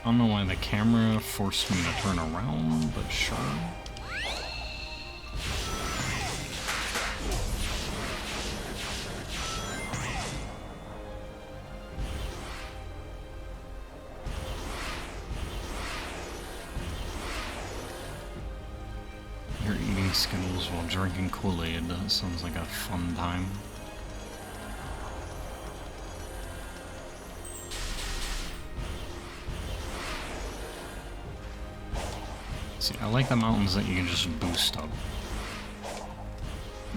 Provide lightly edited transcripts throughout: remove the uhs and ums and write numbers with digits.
I don't know why the camera forced me to turn around, but sure. You're eating Skittles while drinking Kool-Aid. That sounds like a fun time. See, I like the mountains that you can just boost up.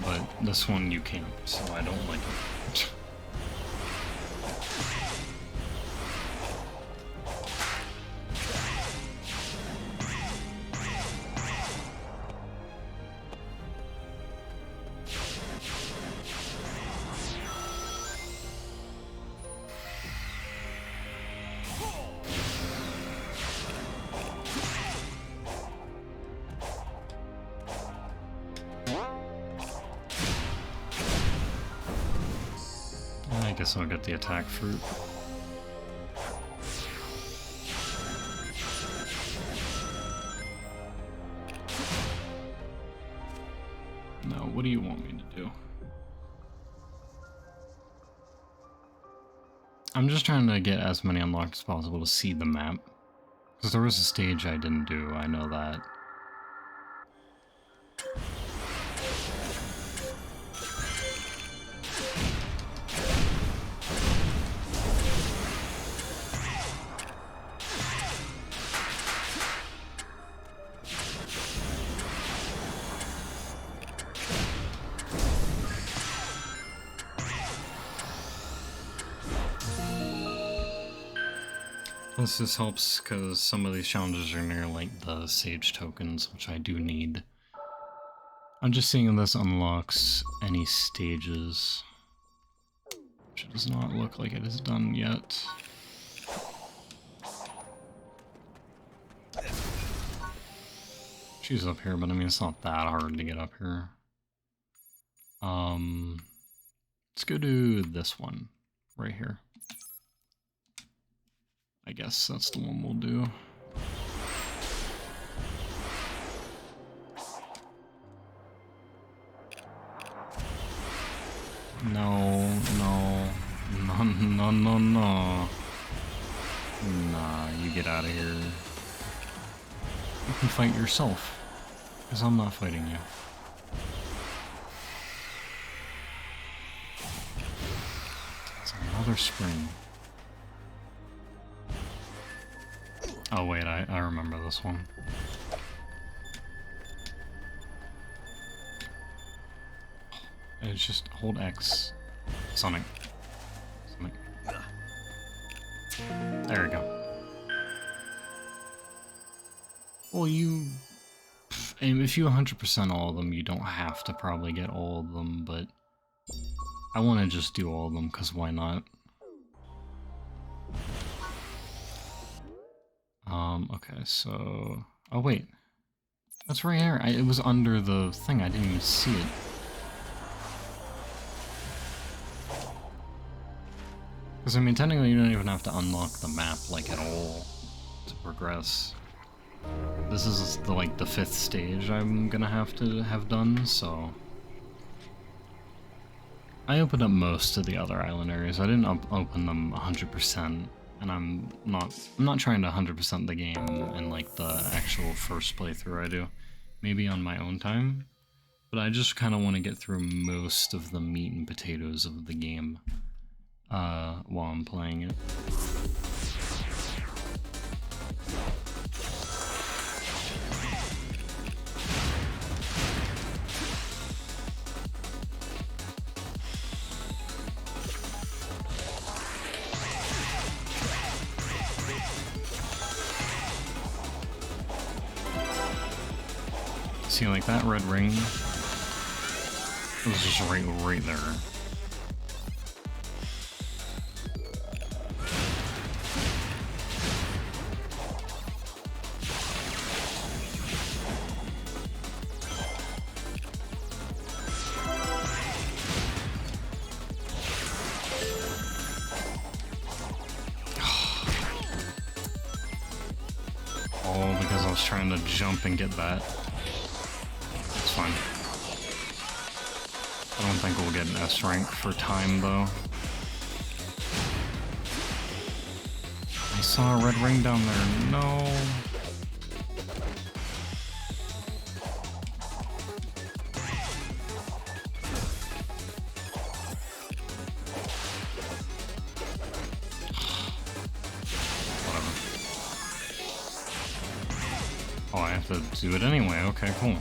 But this one you can't, so I don't like it. I guess I'll get the attack fruit. No, what do you want me to do? I'm just trying to get as many unlocked as possible to see the map. Because there was a stage I didn't do, I know that. Plus this helps because some of these challenges are near like the sage tokens, which I do need. I'm just seeing if this unlocks any stages, which does not look like it is done yet. She's up here, but I mean it's not that hard to get up here. Let's go to this one right here. I guess that's the one we'll do. No, no, no, no, no, no. Nah, you get out of here. You can fight yourself, because I'm not fighting you. It's another spring. Oh wait, I remember this one. It's just hold X. Sonic. Sonic. There we go. Well, you... if you 100% all of them, you don't have to probably get all of them, but... I want to just do all of them, because why not? Okay, so... oh wait. That's right here. It was under the thing, I didn't even see it. Because I mean, technically you don't even have to unlock the map, like, at all to progress. This is the, like, the 5th stage I'm gonna have to have done, so... I opened up most of the other island areas. I didn't open them 100%, and I'm not trying to 100% the game in, like, the actual first playthrough I do. Maybe on my own time, but I just kind of want to get through most of the meat and potatoes of the game while I'm playing it. See, like that red ring, it was just right there. was trying to jump and get that. It's fine. I don't think we'll get an S rank for time, though. I saw a red ring down there. No. Oh, I have to do it anyway. Okay, cool.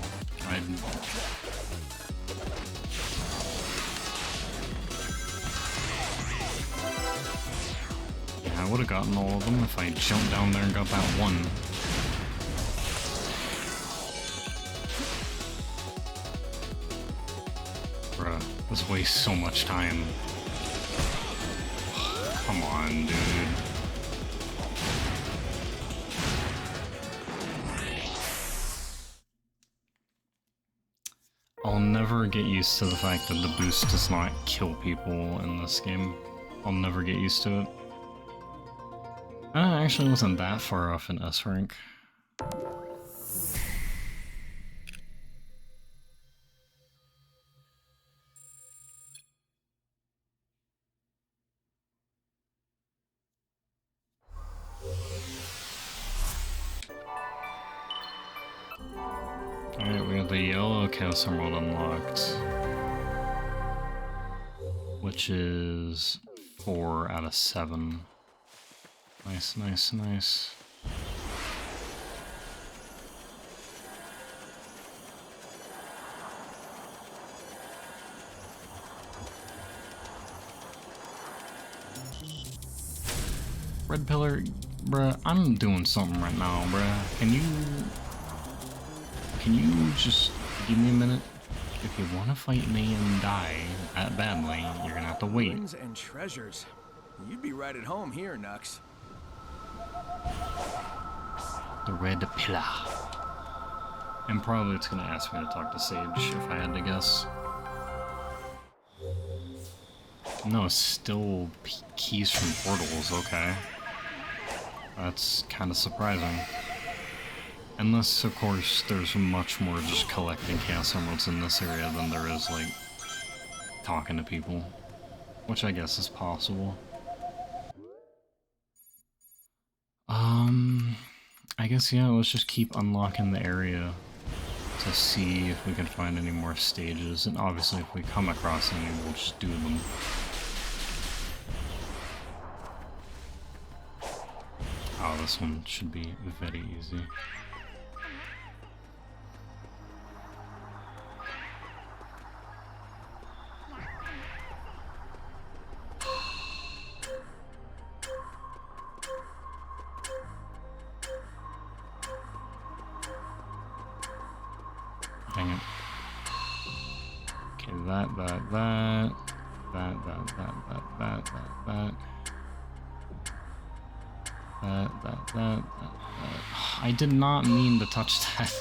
Yeah, I would have gotten all of them if I jumped down there and got that one. Bruh, this wastes so much time. Come on, dude. I'll never get used to the fact that the boost does not kill people in this game. I'll never get used to it. I actually wasn't that far off in S rank. Alright, we have the yellow Chaos Emerald unlocked, which is 4 out of 7. Nice, nice, nice. Red Pillar, bruh, I'm doing something right now, bruh. Can you just give me a minute? If you want to fight me and die that badly, you're gonna have to wait. Coins and treasures. You'd be right at home here, Nux. The Red Pillar. And probably it's gonna ask me to talk to Sage if I had to guess. No, it's still keys from portals, okay. That's kind of surprising. Unless, of course, there's much more just collecting Chaos Emeralds in this area than there is, like, talking to people. Which I guess is possible. I guess, yeah, let's just keep unlocking the area to see if we can find any more stages. And obviously, if we come across any, we'll just do them. Oh, this one should be very easy. Dang it. Okay, that. I did not mean to touch that.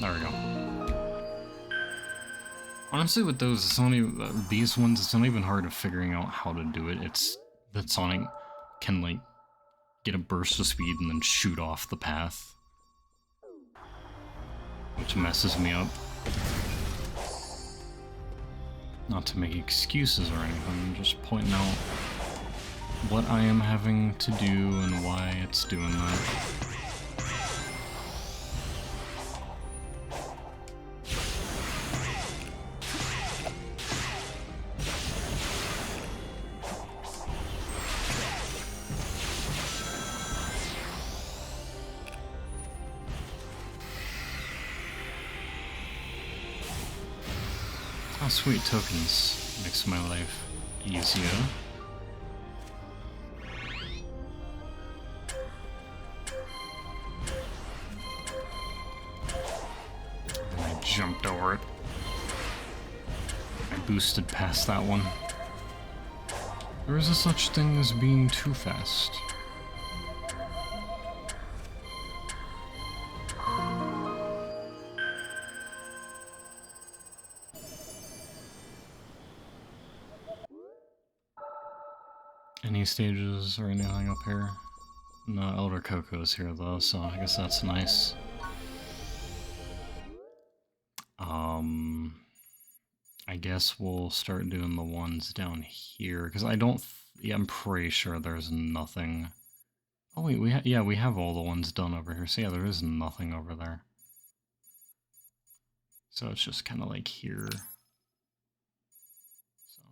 There we go. Honestly, with those, it's only these ones. It's not even hard of figuring out how to do it. It's that Sonic can like get a burst of speed and then shoot off the path, which messes me up. Not to make excuses or anything, I'm just pointing out what I am having to do and why it's doing that. Sweet tokens makes my life easier. And I jumped over it. I boosted past that one. There is a such thing as being too fast. Any stages or anything up here? No, Elder Coco's here though, so I guess that's nice. I guess we'll start doing the ones down here, because I don't... yeah, I'm pretty sure there's nothing... oh wait, we have all the ones done over here, so yeah, there is nothing over there. So it's just kind of like here. So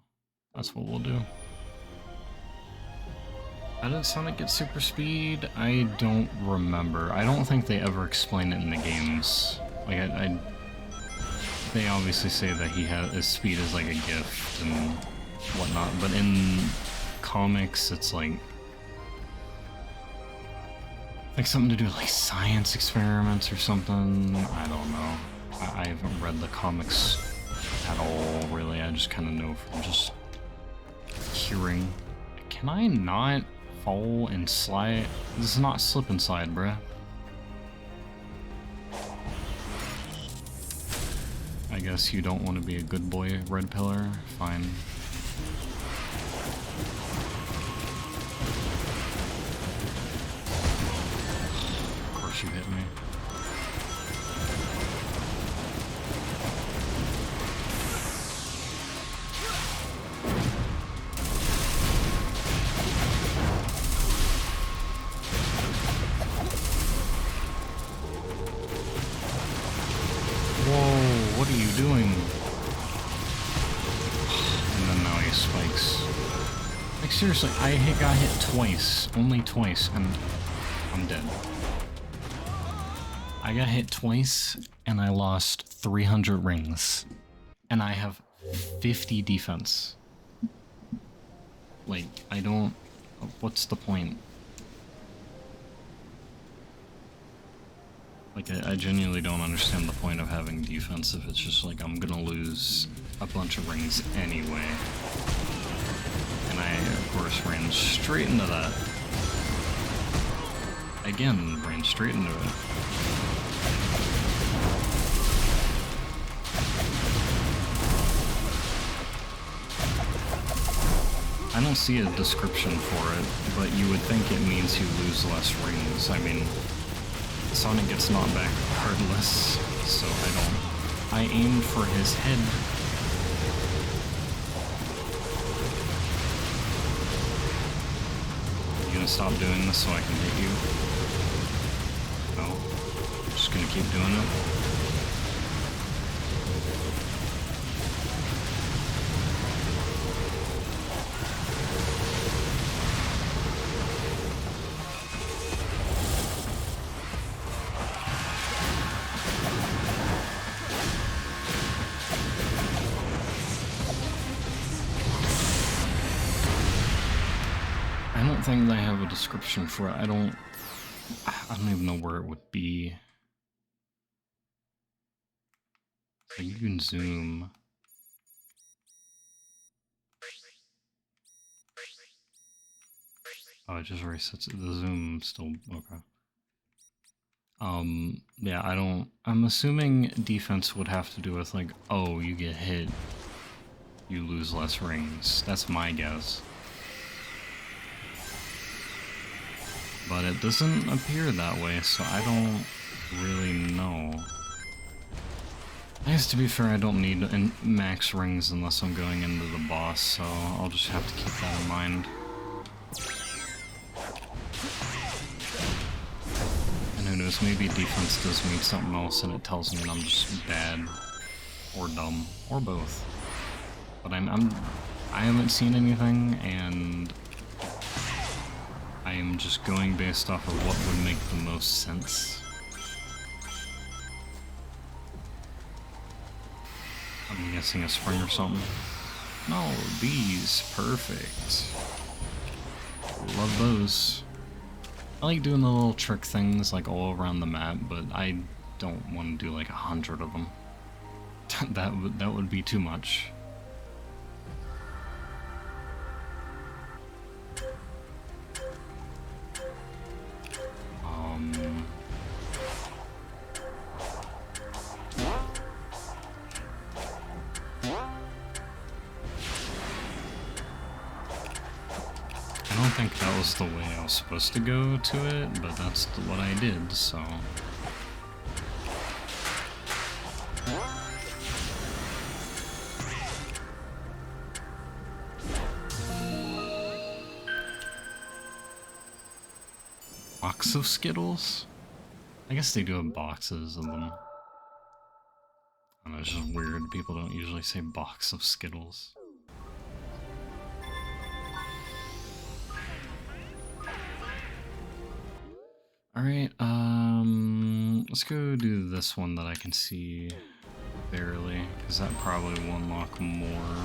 that's what we'll do. How did Sonic get super speed? I don't remember. I don't think they ever explain it in the games. Like, they obviously say that his speed is like a gift and whatnot, but in comics it's like something to do with like science experiments or something. I don't know. I haven't read the comics at all, really. I just kind of know from just hearing. Can I not fall and slide? This is not slip and slide, bruh. I guess you don't want to be a good boy, Red Pillar. Fine. Of course you hit me. What are you doing? And then now he spikes. Like seriously, I got hit twice. Only twice, and I'm dead. I got hit twice, and I lost 300 rings. And I have 50 defense. Like, I don't... what's the point? Like, I genuinely don't understand the point of having defense if it's just like, I'm gonna lose a bunch of rings anyway. And I, of course, ran straight into that. Again, ran straight into it. I don't see a description for it, but you would think it means you lose less rings. I mean... Sonic gets knocked back regardless, so I aimed for his head. You gonna stop doing this so I can hit you? No. Just gonna keep doing it. I don't think they have a description for it. I don't even know where it would be. So you can zoom. Oh, it just resets it. The zoom still okay. Yeah, I'm assuming defense would have to do with like, oh, you get hit, you lose less rings. That's my guess. But it doesn't appear that way, so I don't really know. I guess to be fair, I don't need max rings unless I'm going into the boss, so I'll just have to keep that in mind. And who knows, maybe defense does mean something else and it tells me I'm just bad, or dumb, or both. But I haven't seen anything, and I am just going based off of what would make the most sense. I'm guessing a spring or something. No, bees, perfect. Love those. I like doing the little trick things like all around the map, but I don't want to do like 100 of them. that would be too much. don't think that was the way I was supposed to go to it, but that's what I did, so... Box of Skittles? I guess they do have boxes of them. I don't know, it's just weird. People don't usually say box of Skittles. Alright, let's go do this one that I can see barely, because that probably will unlock more.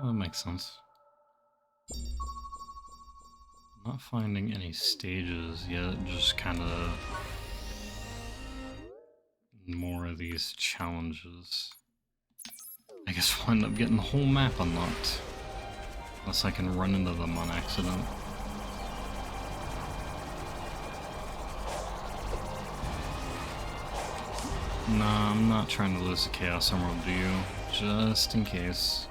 That makes sense. Not finding any stages yet, just kind of more of these challenges. I guess we'll end up getting the whole map unlocked. Unless I can run into them on accident. Nah, I'm not trying to lose the Chaos Emerald, do you? Just in case.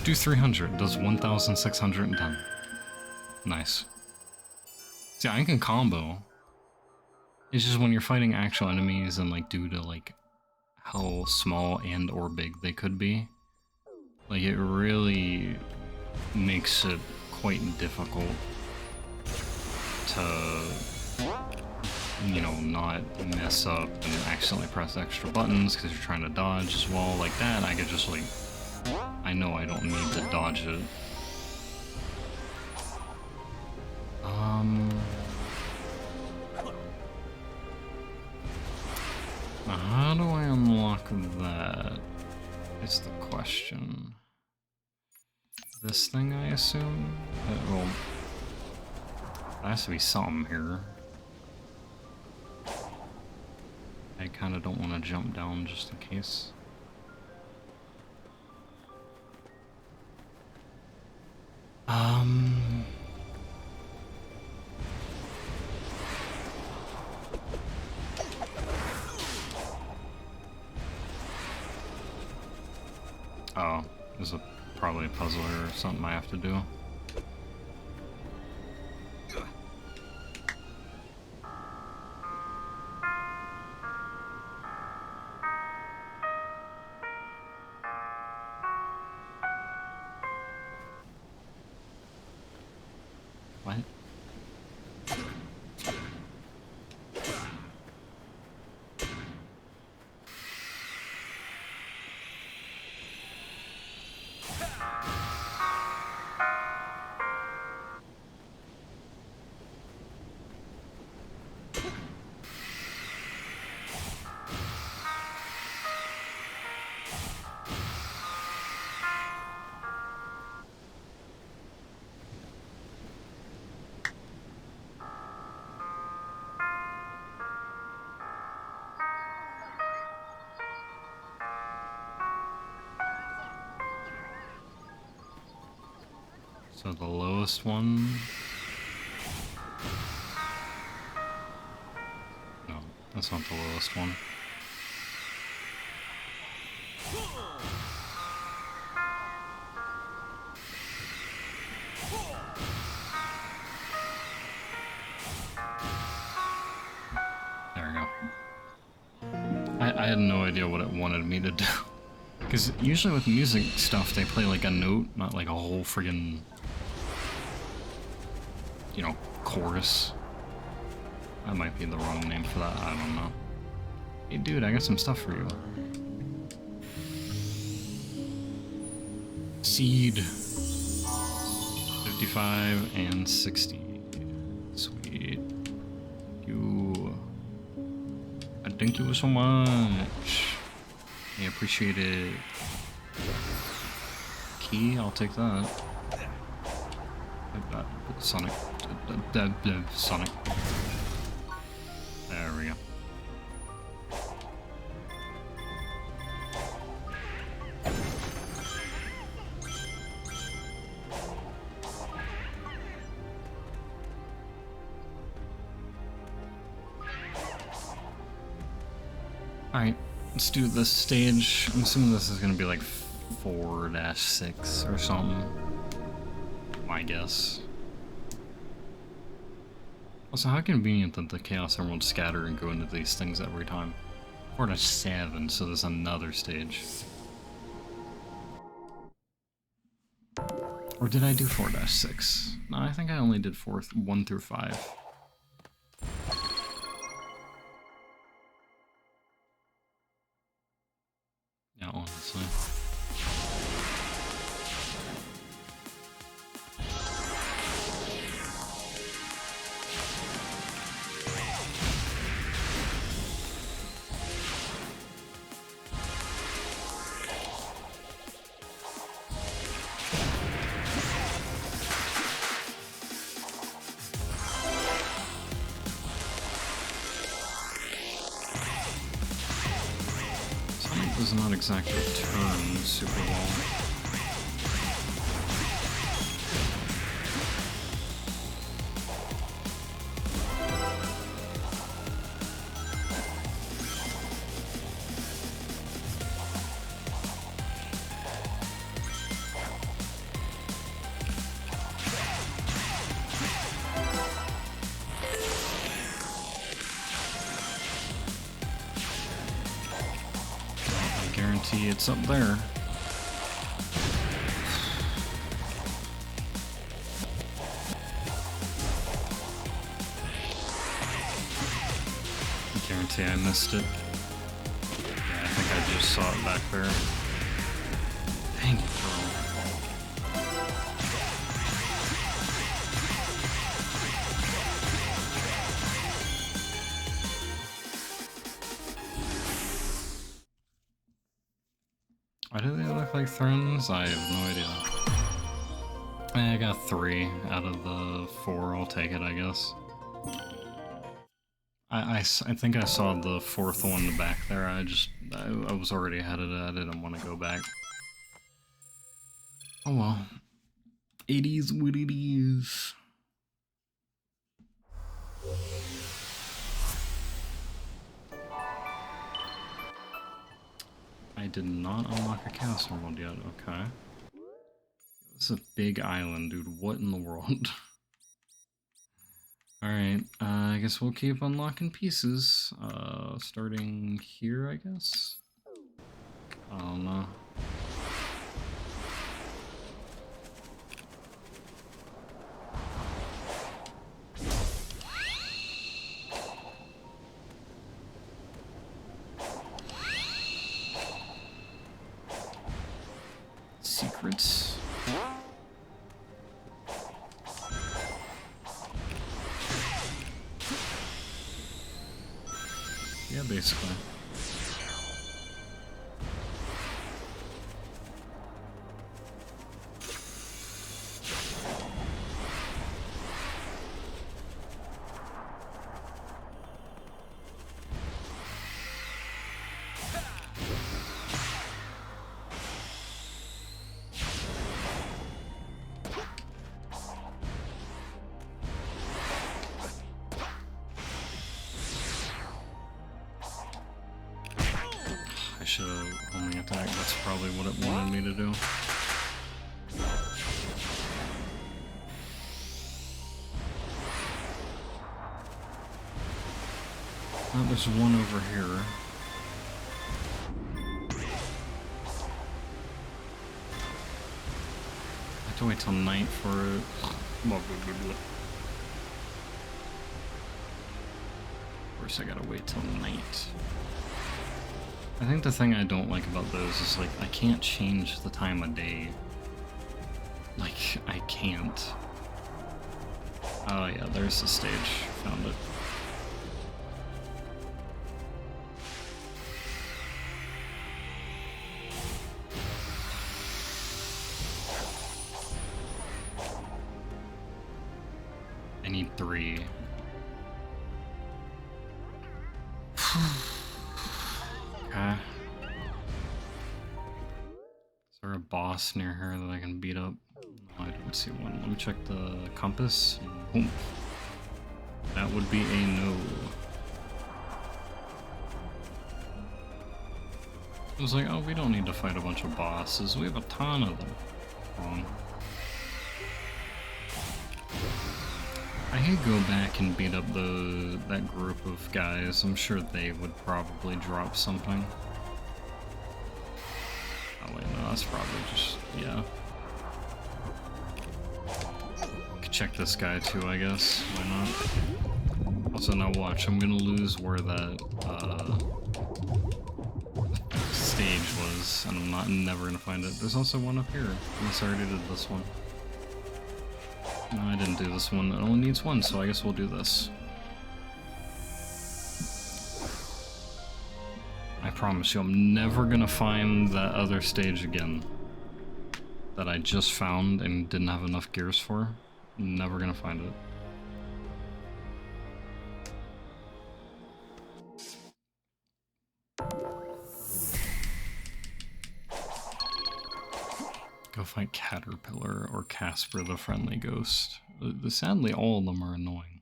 Do 300, does 1,610. Nice. See, I can combo. It's just when you're fighting actual enemies and like due to like how small and or big they could be, like it really makes it quite difficult to, you know, not mess up and accidentally press extra buttons because you're trying to dodge as well. Like that, I could just like, I know I don't need to dodge it. How do I unlock that? Is the question. This thing, I assume? Well, there has to be something here. I kind of don't want to jump down just in case. Oh, there's probably a puzzle here or something I have to do. What? So the lowest one... No, that's not the lowest one. had no idea what it wanted me to do. Because usually with music stuff, they play like a note, not like a whole friggin', you know, chorus. That might be the wrong name for that, I don't know. Hey dude, I got some stuff for you. Seed. 55 and 60. Sweet. You. Thank you so much. I appreciate it. Key, I'll take that. Sonic. Sonic. There we go. Alright, let's do this stage. I'm assuming this is gonna be like 4-6 or something. My guess. Also, how convenient that the Chaos Emeralds scatter and go into these things every time. 4-7, so there's another stage. Or did I do 4-6? No, I think I only did 1 through 5. Yeah, honestly. Does not exactly turn super well. Guarantee it's up there. I guarantee I missed it. Yeah, I think I just saw it back there. Dang it, bro. Why do they look like thrones? I have no idea. I got 3 out of the 4. I'll take it, I guess. I think I saw the 4th one back there. I was already headed at it. I didn't want to go back. Oh well. It is what it is. I did not unlock a Chaos Emerald yet, okay. This is a big island, dude. What in the world? Alright, I guess we'll keep unlocking pieces. Starting here, I guess? I don't know. Secrets. Yeah, basically. I should have homing attack. That's probably what it wanted me to do. Oh, there's one over here. to wait till night for it. Of course I gotta wait till night. I think the thing I don't like about those is, like, I can't change the time of day. Like, I can't. Oh yeah, there's the stage. Found it. I need 3. Okay. Is there a boss near her that I can beat up? No, I don't see one. Let me check the compass. Oh. That would be a no. I was like, oh, we don't need to fight a bunch of bosses. We have a ton of them. Wrong. I could go back and beat up that group of guys. I'm sure they would probably drop something. Oh wait, no, that's probably just, yeah. Could check this guy too, I guess. Why not? Also, now watch, I'm gonna lose where that stage was, and I'm never gonna find it. There's also one up here, unless I already did this one. No, I didn't do this one. It only needs 1, so I guess we'll do this. I promise you, I'm never gonna find that other stage again that I just found and didn't have enough gears for. Never gonna find it. Go fight Caterpillar or Casper the Friendly Ghost. Sadly, all of them are annoying.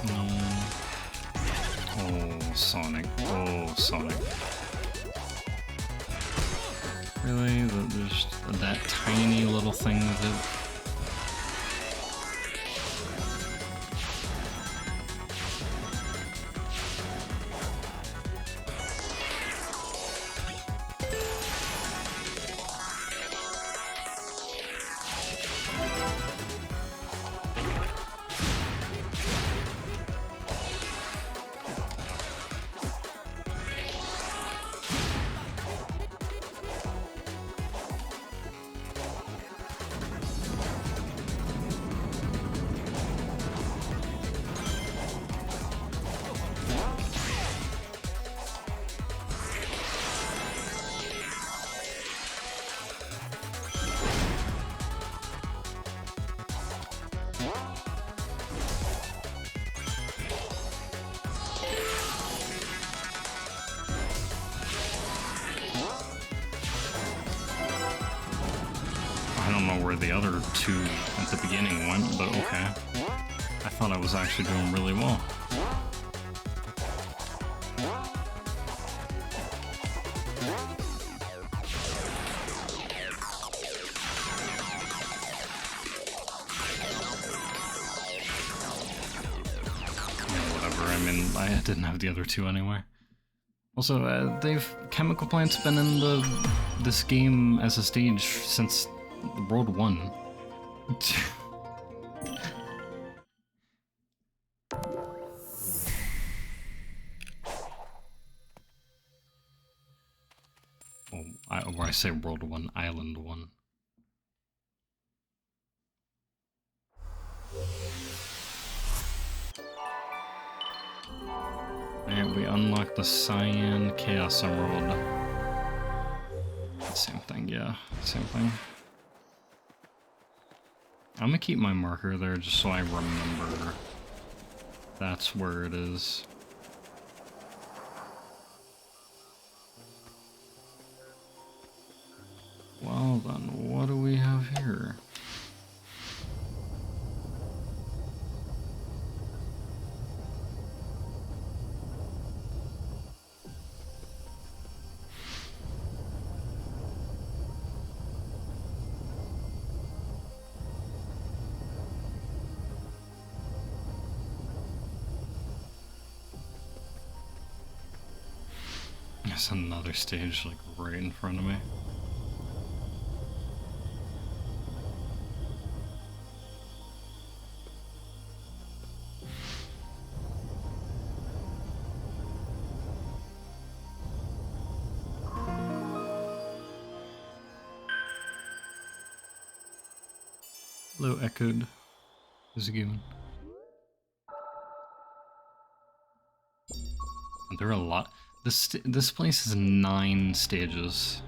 No. Oh, Sonic. Oh, Sonic. Really? There's that tiny little thing with it? The other 2 at the beginning went, but okay. I thought I was actually doing really well. Yeah, whatever, I mean, I didn't have the other 2 anyway. Also, Chemical Plant's been in this game as a stage since World 1. Where I say World 1, Island 1. Alright, we unlocked the Cyan Chaos Emerald. Same thing, yeah, same thing. I'm gonna keep my marker there just so I remember that's where it is. Well then, what do we have here? There's another stage like right in front of me. Hello, Echoed. How's it going? There are a lot. This place has 9 stages.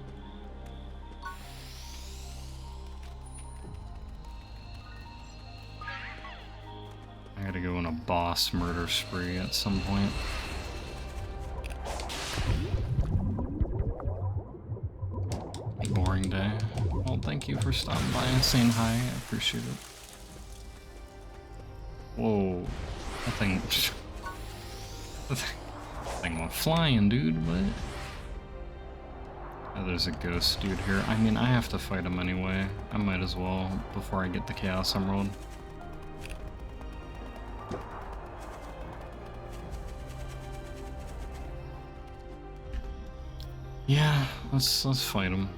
I gotta go on a boss murder spree at some point. Boring day. Well, thank you for stopping by and saying hi. I appreciate it. Whoa. That thing... that thing went flying, dude. What? Oh, there's a ghost dude here. I mean, I have to fight him anyway. I might as well before I get the Chaos Emerald. Yeah, let's fight him.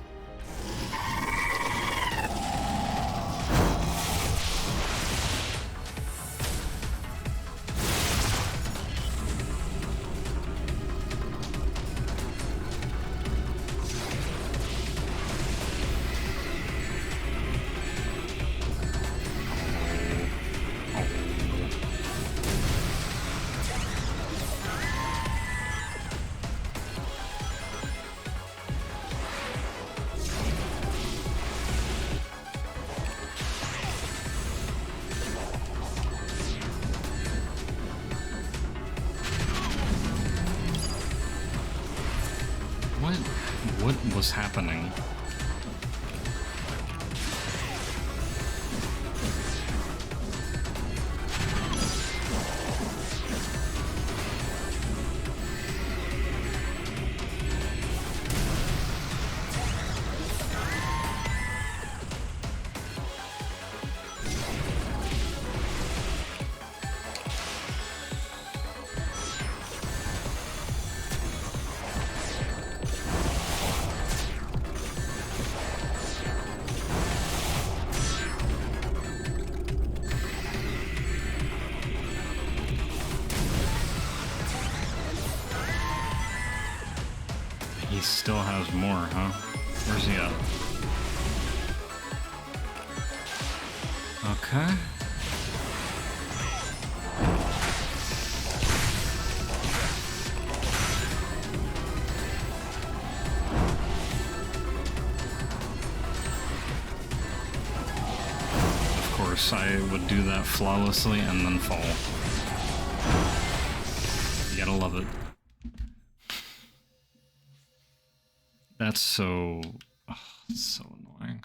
What was happening? He still has more, huh? Where's he at? Okay. Of course, I would do that flawlessly and then fall. You gotta love it. That's so... oh, it's so annoying.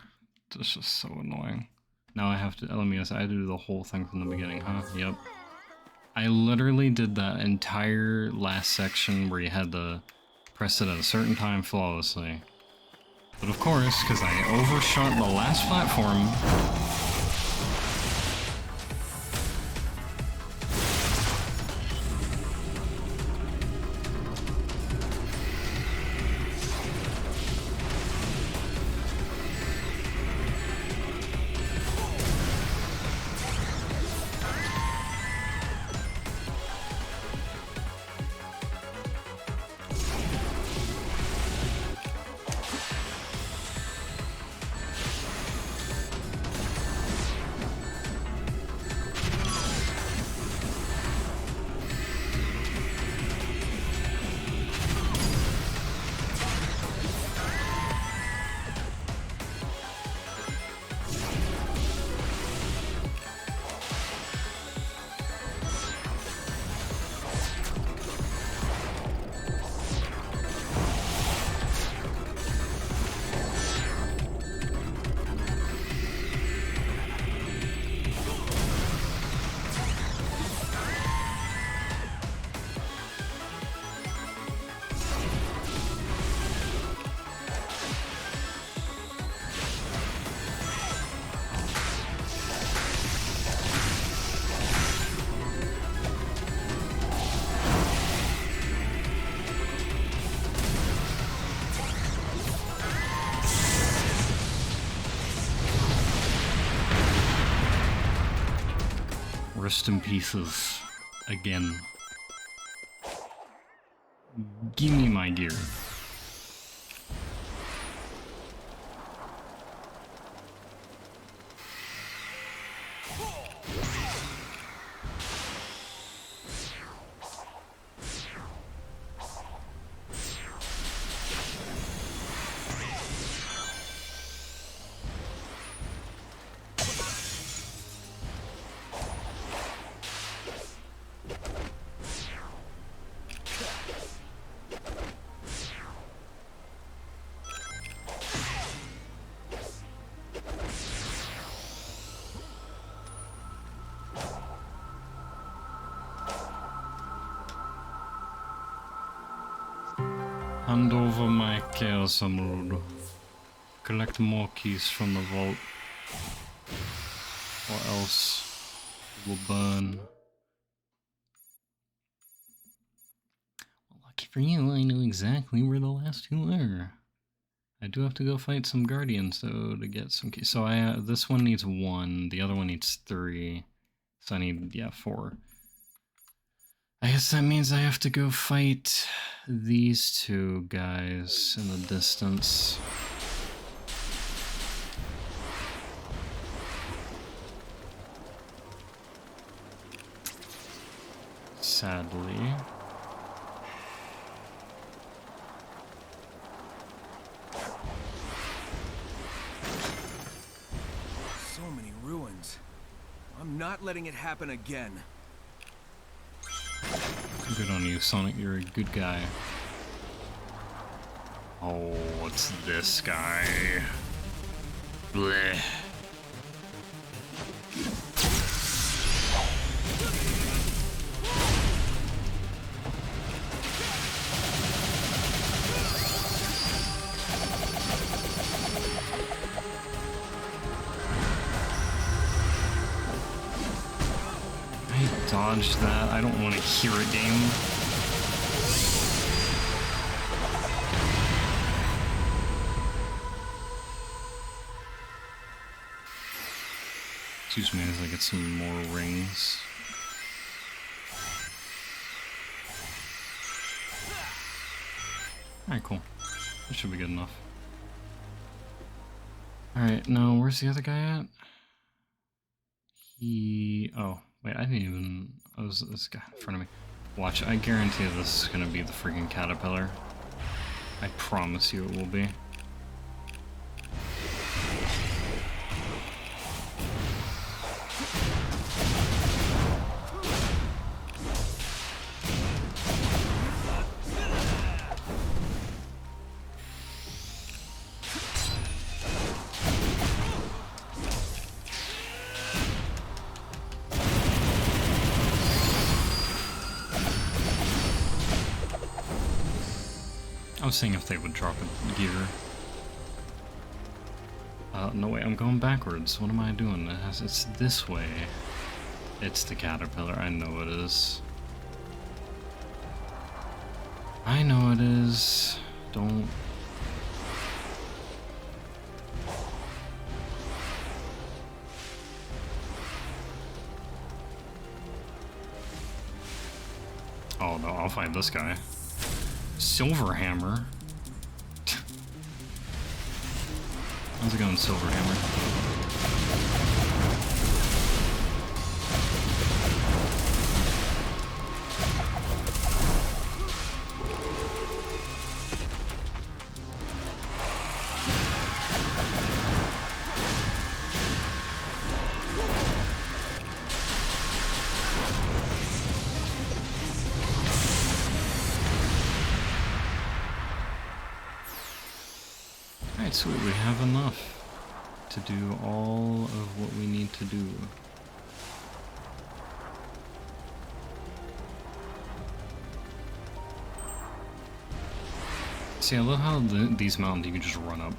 It's just so annoying. Now I have to... let me guess, I had to do the whole thing from the beginning, huh? Yep. I literally did that entire last section where you had to press it at a certain time flawlessly. But of course, because I overshot the last platform... Rest in pieces. Again. Give me my gear. Hand over my Chaos Emerald. Collect more keys from the vault. Or else it will burn. Well, lucky for you, I know exactly where the last two are. I do have to go fight some guardians though to get some keys. So this one needs 1, the other one needs 3. So I need, yeah, 4. I guess that means I have to go fight these two guys in the distance. Sadly. So many ruins. I'm not letting it happen again. Good on you, Sonic. You're a good guy. Oh, it's this guy. Blech. Dodge that. I don't want to hear it, game. Excuse me as I get some more rings. Alright, cool. That should be good enough. Alright, now where's the other guy at? Oh. Wait, I didn't even... Oh, this guy in front of me. Watch, I guarantee this is gonna be the freaking caterpillar. I promise you it will be. I was seeing if they would drop a gear. No way, I'm going backwards. What am I doing? It's this way. It's the caterpillar, I know it is. I know it is. Don't... Oh no, I'll fight this guy. Silverhammer? How's it going, Silverhammer? Alright, sweet, we have enough to do all of what we need to do. See, I love how these mountains you can just run up.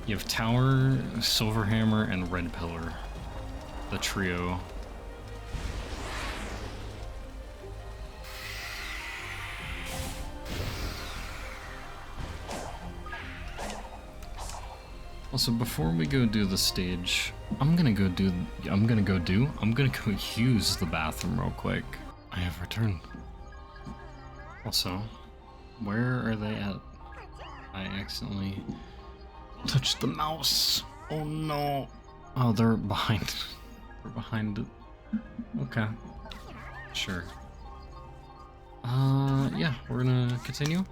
You have Tower, Silverhammer, and Red Pillar. The trio. Also, before we go do the stage, I'm gonna go use the bathroom real quick. I have returned. Also, where are they at? I accidentally touched the mouse. Oh no. Oh, they're behind. They're behind it. Okay. Sure. Yeah, we're gonna continue.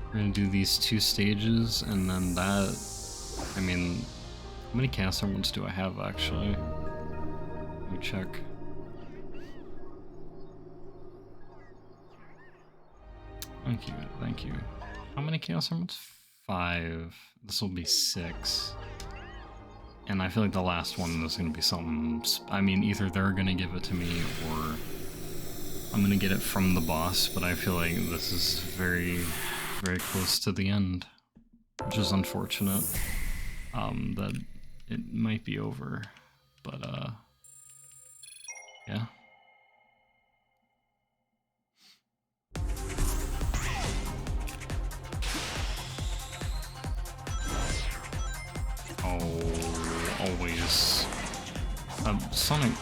We're gonna do these 2 stages, and then that... I mean, how many cast emeralds do I have, actually? Let me check. Thank you, thank you. How many chaos emeralds? 5. This will be 6. And I feel like the last one is gonna be something... I mean, either they're gonna give it to me, or I'm gonna get it from the boss, but I feel like this is very, very close to the end, which is unfortunate, that it might be over, but, yeah. Oh, always. Sonic...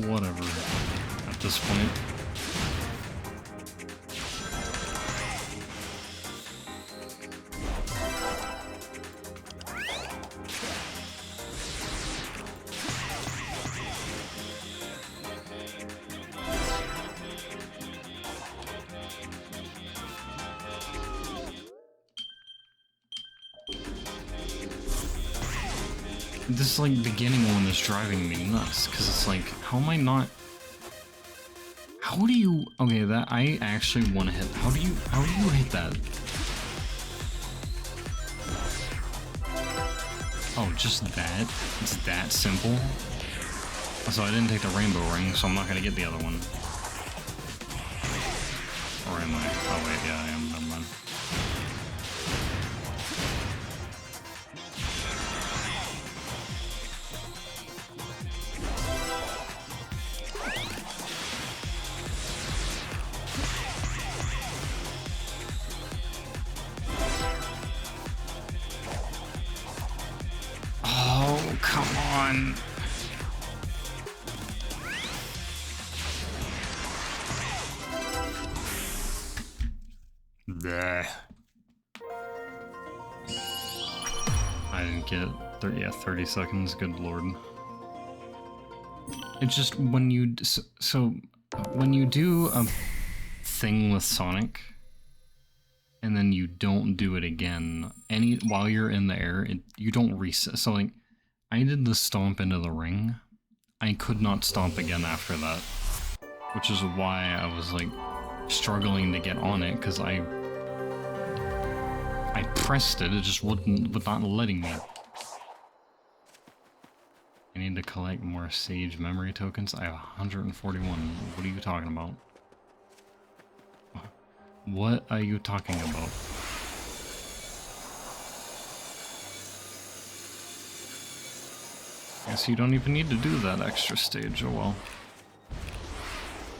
Whatever, at this point. This like beginning one is driving me nuts, because it's like, how am I not... How do you... Okay, that I actually want to hit... How do you hit that? Oh, just that? It's that simple? So I didn't take the rainbow ring, so I'm not gonna get the other one. Or am I? Oh wait, yeah, I am. Never mind. Oh, come on. Bleh. I didn't get 30 seconds, good lord. It's just when you... So, when you do a thing with Sonic, and then you don't do it again, while you're in the air, you don't reset. So, like, I did the stomp into the ring. I could not stomp again after that. Which is why I was, like, struggling to get on it, because I pressed it, it just would not letting me. I need to collect more Sage memory tokens. I have 141. What are you talking about? What are you talking about? Guess you don't even need to do that extra stage, oh well.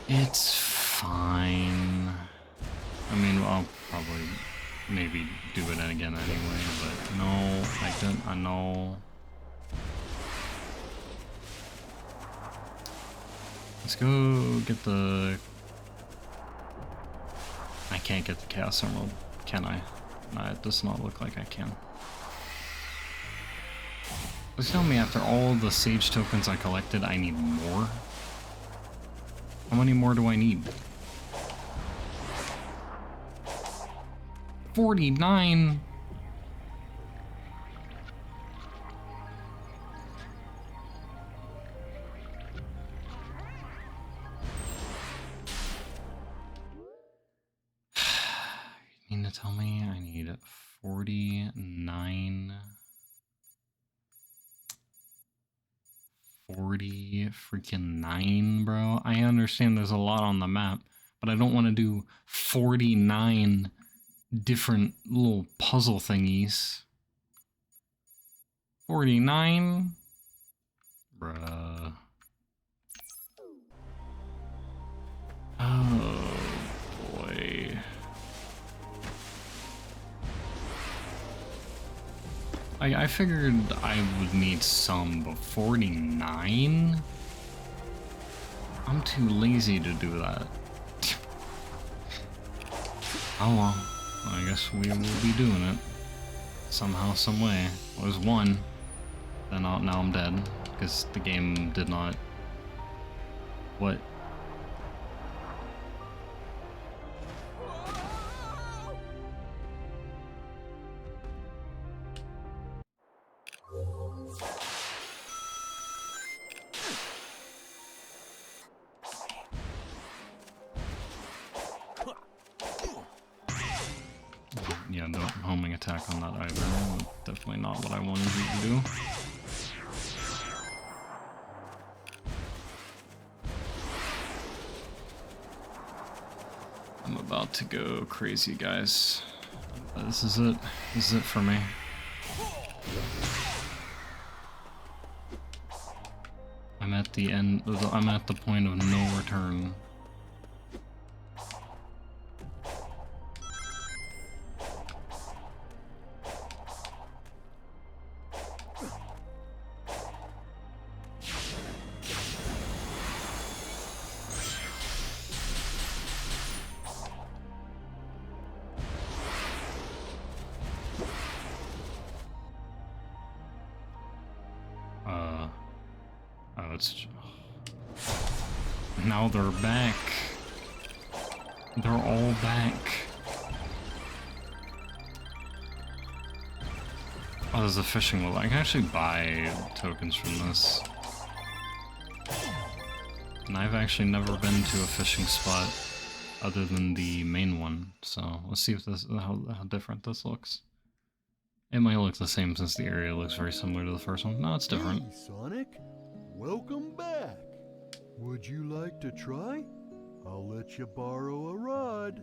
It's fine. I mean, I'll probably maybe do it again anyway, but no, I don't, I know. Let's go get the... I can't get the Chaos Emerald, can I? No, it does not look like I can. Please tell me after all the Sage tokens I collected, I need more? How many more do I need? 49! You mean to tell me I need 49... 40 freaking 9, bro? I understand there's a lot on the map, but I don't want to do 49 different little puzzle thingies. 49? Bruh. Oh boy. I figured I would need some, but 49? I'm too lazy to do that. Oh well, I guess we will be doing it. Somehow, some way. Well, there's one. Then now I'm dead, because the game did not... What? Yeah, no homing attack on that either. Definitely not what I wanted you to do. I'm about to go crazy, guys. This is it. This is it for me. I'm at the end. I'm at the point of no return. Oh, it's... Now they're back. They're all back. Oh, there's a fishing level. I can actually buy tokens from this. And I've actually never been to a fishing spot other than the main one. So let's see if this how different this looks. It might look the same since the area looks very similar to the first one. No, it's different. Hey, Sonic. Welcome back. Would you like to try? I'll let you borrow a rod.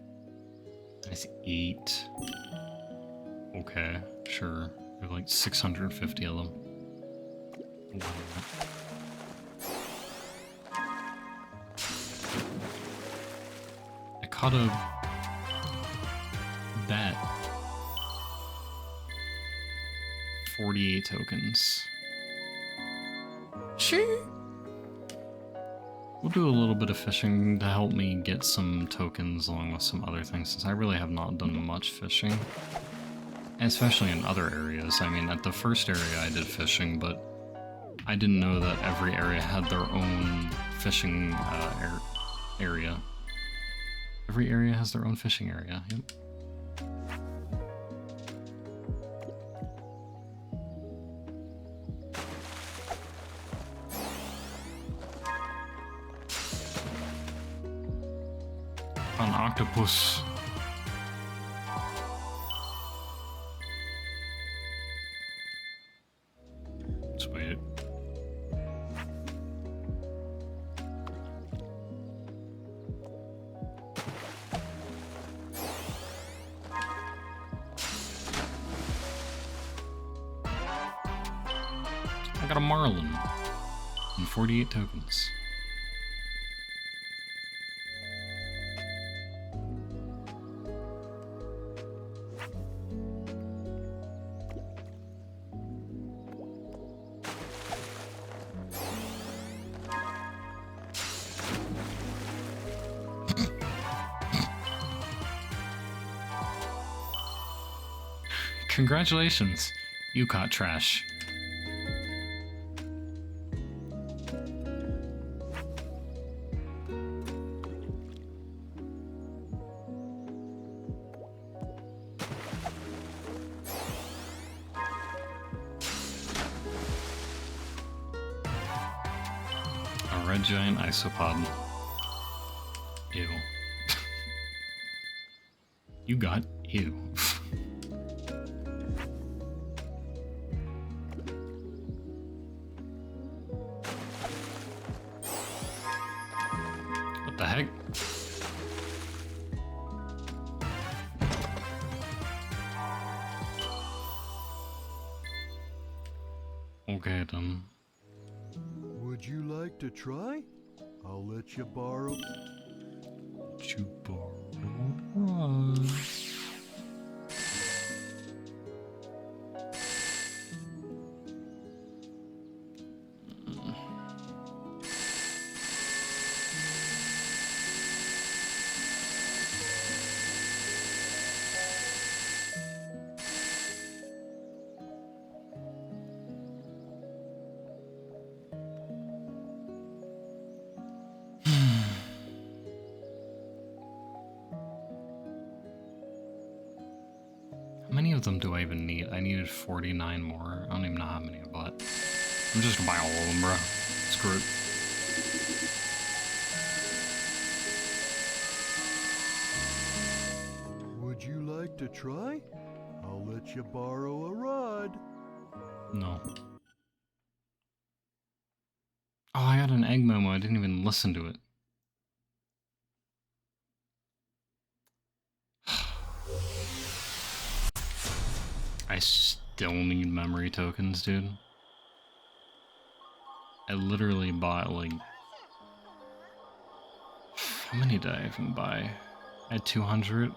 Let's eat. Okay, sure. There's like 650 of them. I caught a bat. 48 tokens. Sure. We'll do a little bit of fishing to help me get some tokens along with some other things, since I really have not done much fishing. And especially in other areas. I mean, at the first area I did fishing, but I didn't know that every area had their own fishing area. Every area has their own fishing area, yep. An octopus. Sweet. I got a marlin and 48 tokens. Congratulations, you caught trash. A red giant isopod. Ew. You got ew. What the heck? Okay then. Would you like to try? I'll let you borrow. You borrow. How many of them do I even need? I needed 49 more. I don't even know how many I bought. I'm just gonna buy all of them, bro. Screw it. Would you like to try? I'll let you borrow a rod. No. Oh, I got an egg memo. I didn't even listen to it. I still need memory tokens, dude. I literally bought, like... How many did I even buy? I had 200.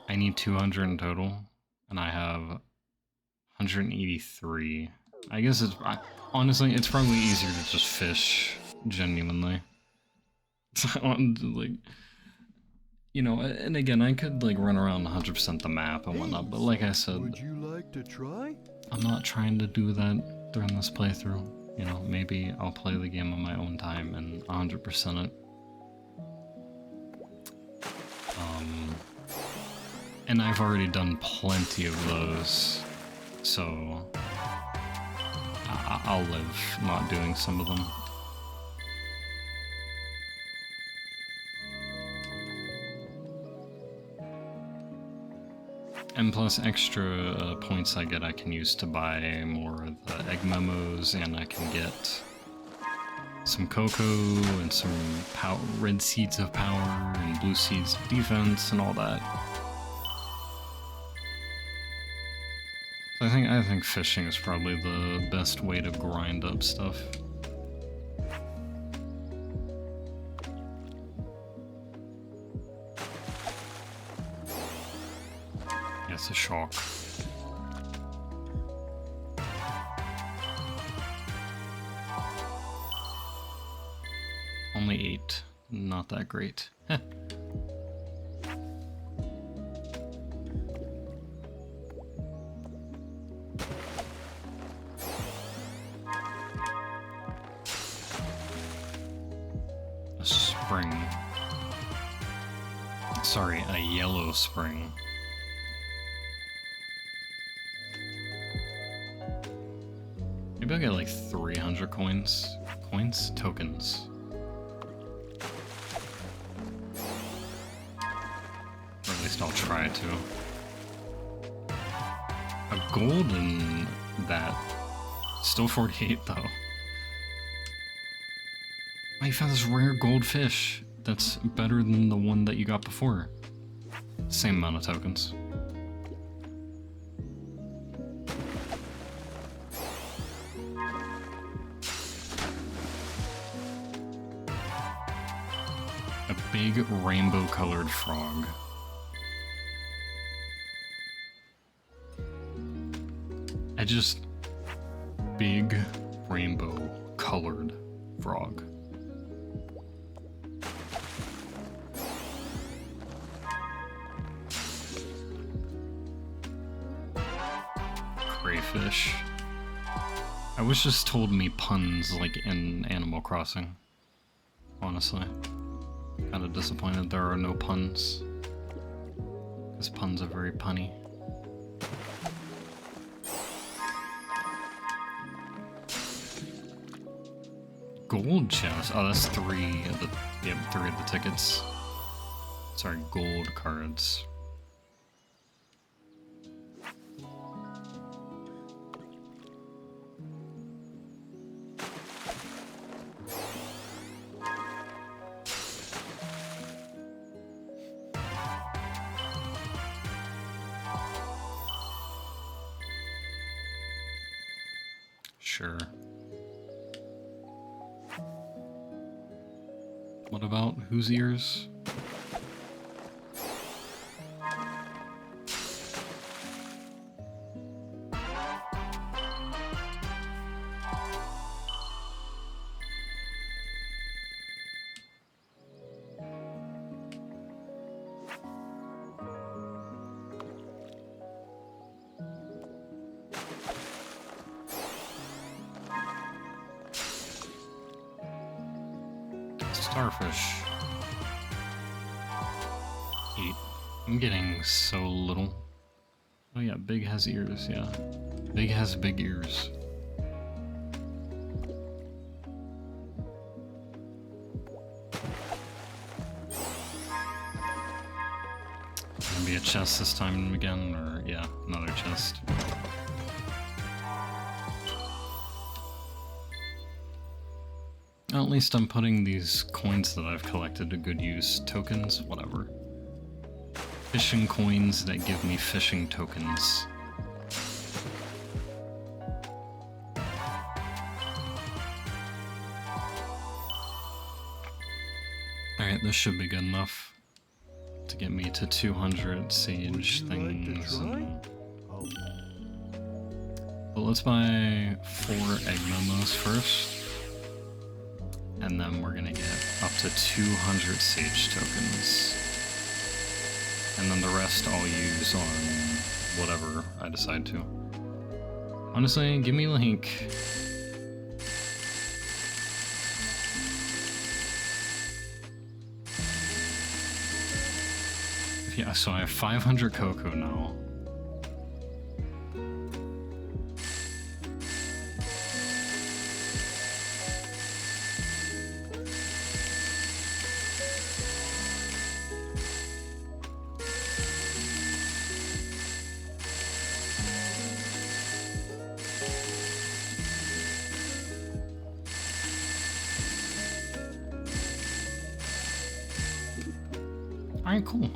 I need 200 in total. And I have 183. I guess it's... honestly, it's probably easier to just fish, genuinely. Like... You know, and again, I could, like, run around 100% the map and whatnot, but like I said... Would you like to try? I'm not trying to do that during this playthrough. You know, maybe I'll play the game on my own time and 100% it. And I've already done plenty of those, so I'll live not doing some of them. And plus extra points I get I can use to buy more of the egg memos, and I can get some cocoa and some red seeds of power and blue seeds of defense and all that. So I think fishing is probably the best way to grind up stuff. It's a shock. Only 8. Not that great. A spring. Sorry, a yellow spring. Maybe I'll get like 300 coins. Coins? Tokens. Or at least I'll try to. A gold in that. Still 48 though. Oh, you found this rare goldfish. That's better than the one that you got before. Same amount of tokens. A big rainbow-colored frog. Big rainbow-colored frog. Crayfish. I wish this told me puns like in Animal Crossing. Honestly. Kinda disappointed there are no puns. Because puns are very punny. Gold chest. Oh, that's 3 of the... Yep, 3 of the tickets. Sorry, gold cards. Sure. What about whose ears? Starfish. 8. I'm getting so little. Oh yeah, Big has ears, yeah. Big has big ears. Gonna be a chest this time again, or yeah, another chest. At least I'm putting these coins that I've collected to good use. Tokens, whatever. Fishing coins that give me fishing tokens. Alright, this should be good enough to get me to 200 sage things. But let's buy 4 egg momos first. And then we're gonna get up to 200 sage tokens. And then the rest I'll use on whatever I decide to. Honestly, give me like... Yeah, so I have 500 cocoa now. Alright, cool.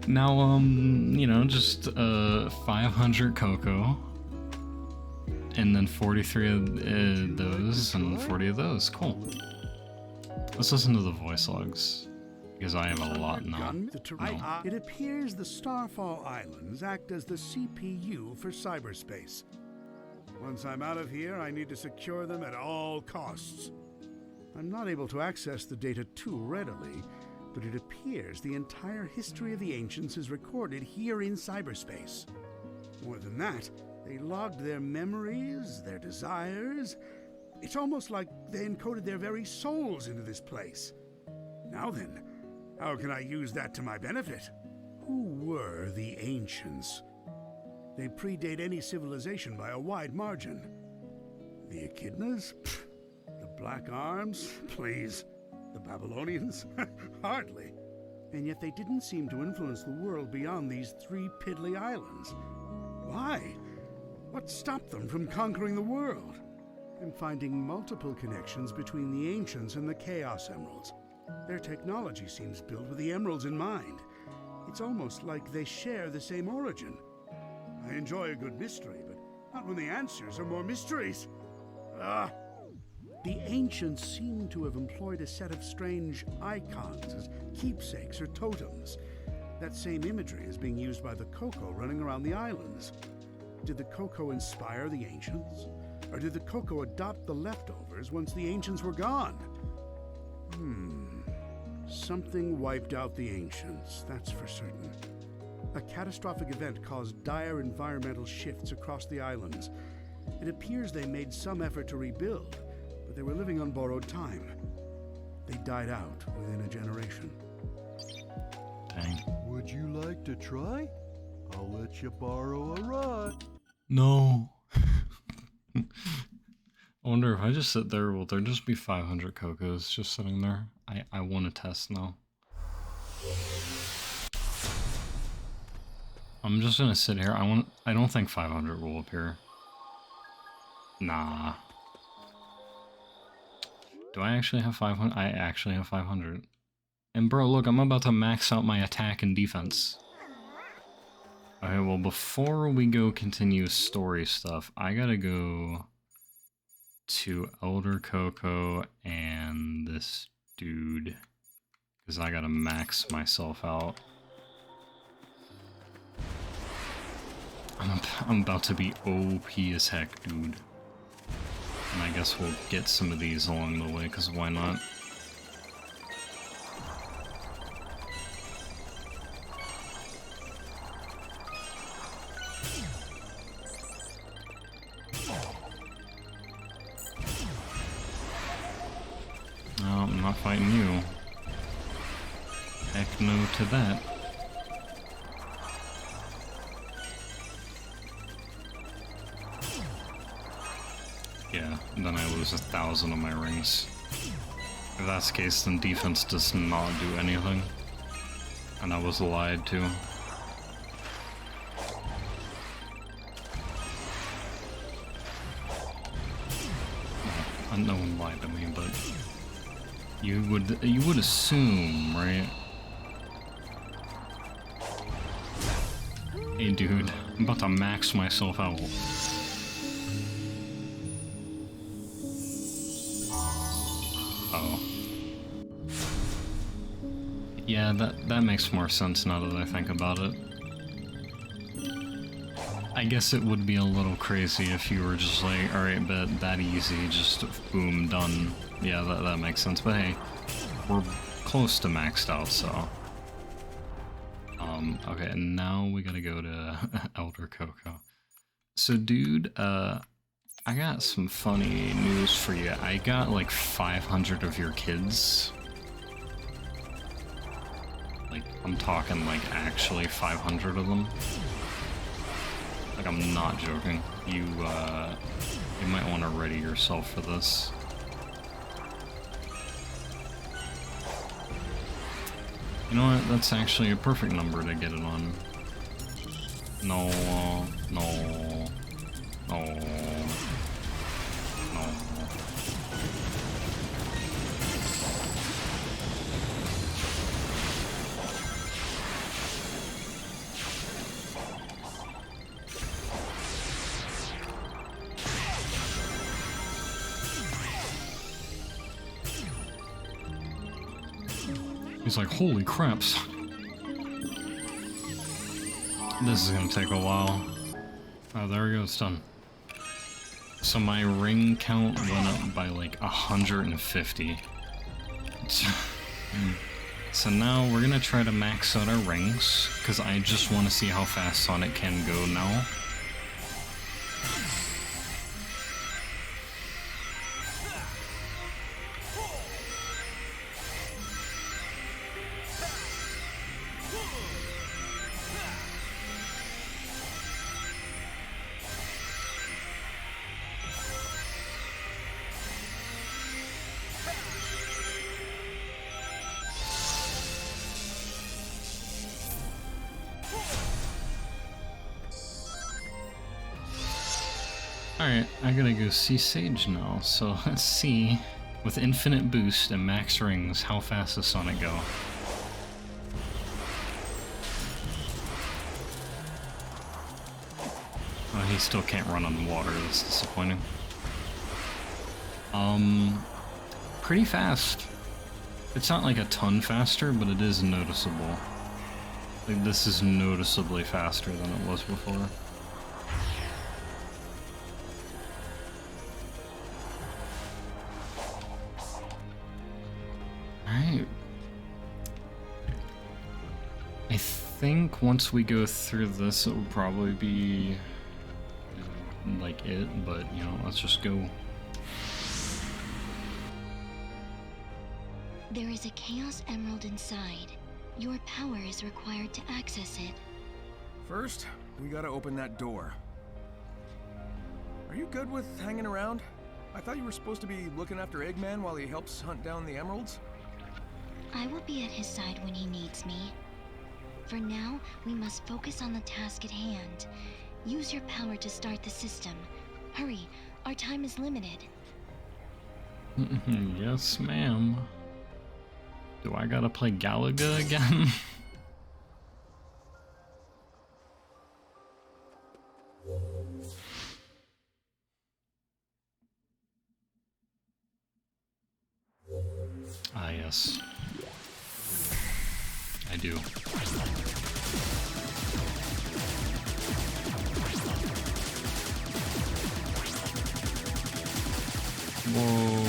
Now, you know, just 500 cocoa, and then 43 of those, and 40 of those. Cool. Let's listen to the voice logs, because I have a lot now. No. It appears the Starfall Islands act as the CPU for cyberspace. Once I'm out of here, I need to secure them at all costs. I'm not able to access the data too readily, but it appears the entire history of the Ancients is recorded here in cyberspace. More than that, they logged their memories, their desires. It's almost like they encoded their very souls into this place. Now then, how can I use that to my benefit? Who were the Ancients? They predate any civilization by a wide margin. The Echidnas? Pfft. The Black Arms? Please. The Babylonians? Hardly. And yet they didn't seem to influence the world beyond these 3 piddly islands. Why? What stopped them from conquering the world? I'm finding multiple connections between the Ancients and the Chaos Emeralds. Their technology seems built with the Emeralds in mind. It's almost like they share the same origin. I enjoy a good mystery, but not when the answers are more mysteries. Ah! The Ancients seem to have employed a set of strange icons as keepsakes or totems. That same imagery is being used by the Coco running around the islands. Did the Coco inspire the Ancients? Or did the Coco adopt the leftovers once the Ancients were gone? Something wiped out the Ancients, that's for certain. A catastrophic event caused dire environmental shifts across the islands. It appears they made some effort to rebuild, but they were living on borrowed time. They died out within a generation. Dang. Would you like to try? I'll let you borrow a ride. No. I wonder if I just sit there, will there just be 500 cocos just sitting there? I want to test now. I'm just gonna sit here. I don't think 500 will appear. Nah. Do I actually have 500? I actually have 500. And bro, look, I'm about to max out my attack and defense. Okay, well, before we go continue story stuff, I gotta go to Elder Coco and this dude, because I gotta max myself out. I'm about to be OP as heck, dude. And I guess we'll get some of these along the way, because why not? No, I'm not fighting you. Heck no to that. Yeah, and then I lose 1,000 of my rings. If that's the case, then defense does not do anything. And I was lied to. Well, no one lied to me, but you would assume, right? Hey dude, I'm about to max myself out. Oh. Yeah, that makes more sense now that I think about it. I guess it would be a little crazy if you were just like, alright, bet that easy, just boom, done. Yeah, that makes sense, but hey, we're close to maxed out, so. Okay, and now we gotta go to Elder Coco. So dude, I got some funny news for you. I got like 500 of your kids. Like, I'm talking like actually 500 of them. Like, I'm not joking. You might want to ready yourself for this. You know what? That's actually a perfect number to get it on. No, no, no, no. He's like, holy crap. This is gonna take a while. Oh, there we go, it's done. So my ring count went up by like 150. So now we're gonna try to max out our rings, because I just want to see how fast Sonic can go now. Alright, I gotta go see Sage now, so let's see, with infinite boost and max rings, how fast does Sonic go? Oh, he still can't run on water, that's disappointing. Pretty fast. It's not like a ton faster, but it is noticeable. Like, this is noticeably faster than it was before. Alright. I think once we go through this, it will probably be like it, but you know, let's just go. There is a Chaos Emerald inside. Your power is required to access it. First, we gotta open that door. Are you good with hanging around? I thought you were supposed to be looking after Eggman while he helps hunt down the emeralds. I will be at his side when he needs me. For now, we must focus on the task at hand. Use your power to start the system. Hurry, our time is limited. Yes, ma'am. Do I gotta play Galaga again? I do. Whoa.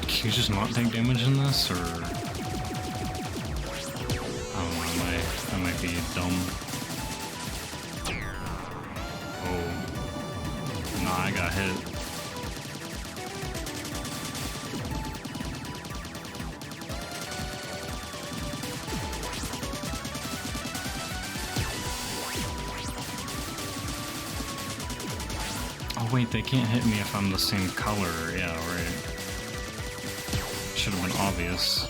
Can you just not take damage in this, or I don't know, I might be dumb. Oh. Nah, I got hit. Oh wait, they can't hit me if I'm the same color. Yeah, right. Should have been obvious.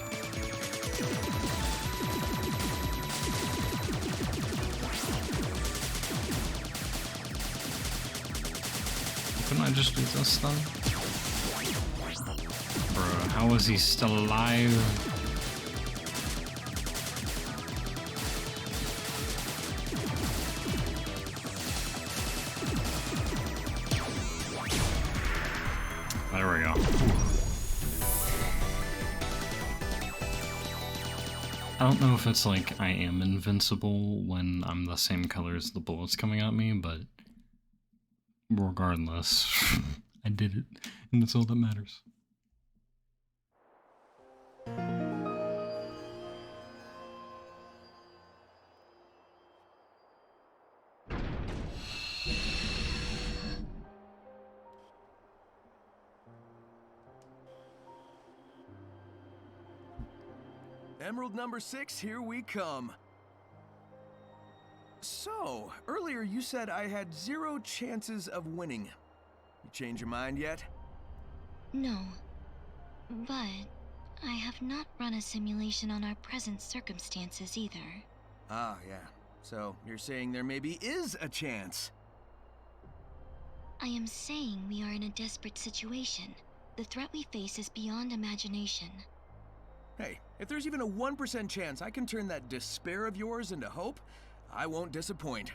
Couldn't I just do this then? Bruh, how is he still alive? There we go. I don't know if it's like I am invincible when I'm the same color as the bullets coming at me, but regardless, I did it, and that's all that matters. Emerald number 6, here we come. So, earlier you said I had 0 chances of winning. You change your mind yet? No. But I have not run a simulation on our present circumstances either. Ah, yeah. So, you're saying there maybe is a chance? I am saying we are in a desperate situation. The threat we face is beyond imagination. Hey, if there's even a 1% chance I can turn that despair of yours into hope, I won't disappoint.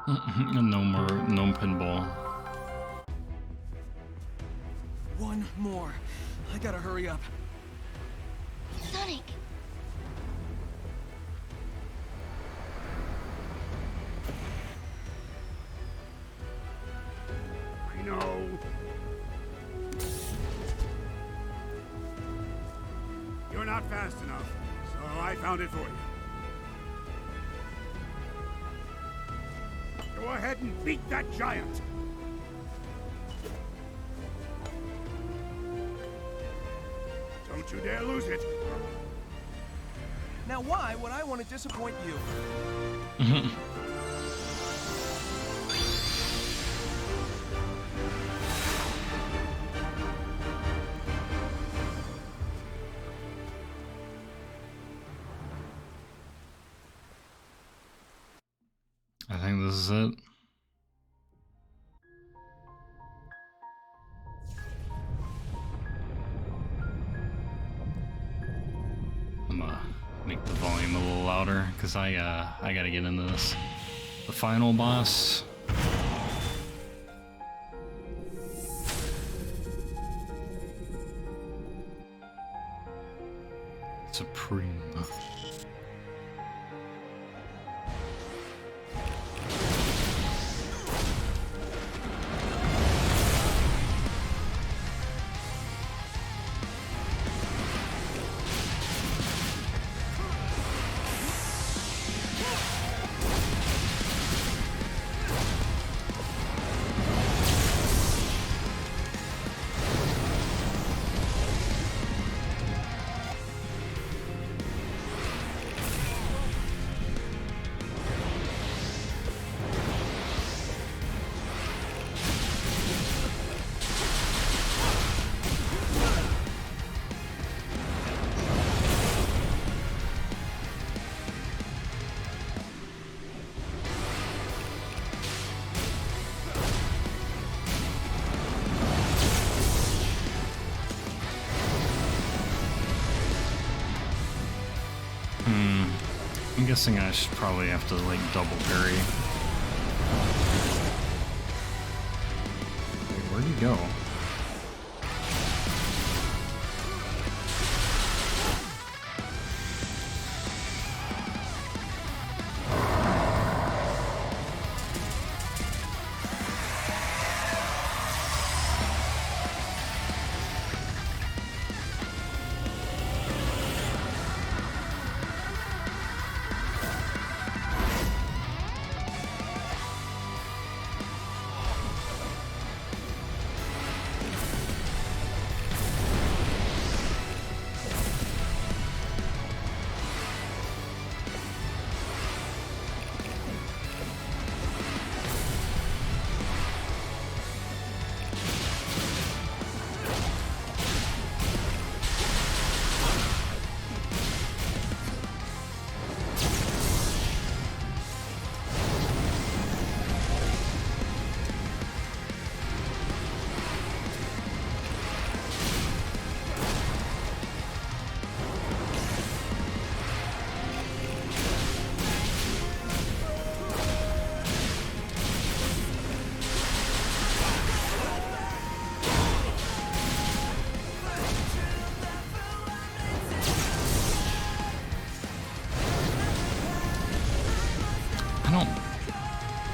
No pinball. One more. I gotta hurry up. Sonic! I know. You're not fast enough, so I found it for you. Go ahead and beat that giant! Don't you dare lose it! Now why would I want to disappoint you? I think this is it. I'm gonna make the volume a little louder because I gotta get into this. The final boss. Supreme. I'm guessing I should probably have to, like, double parry. Wait, where'd he go?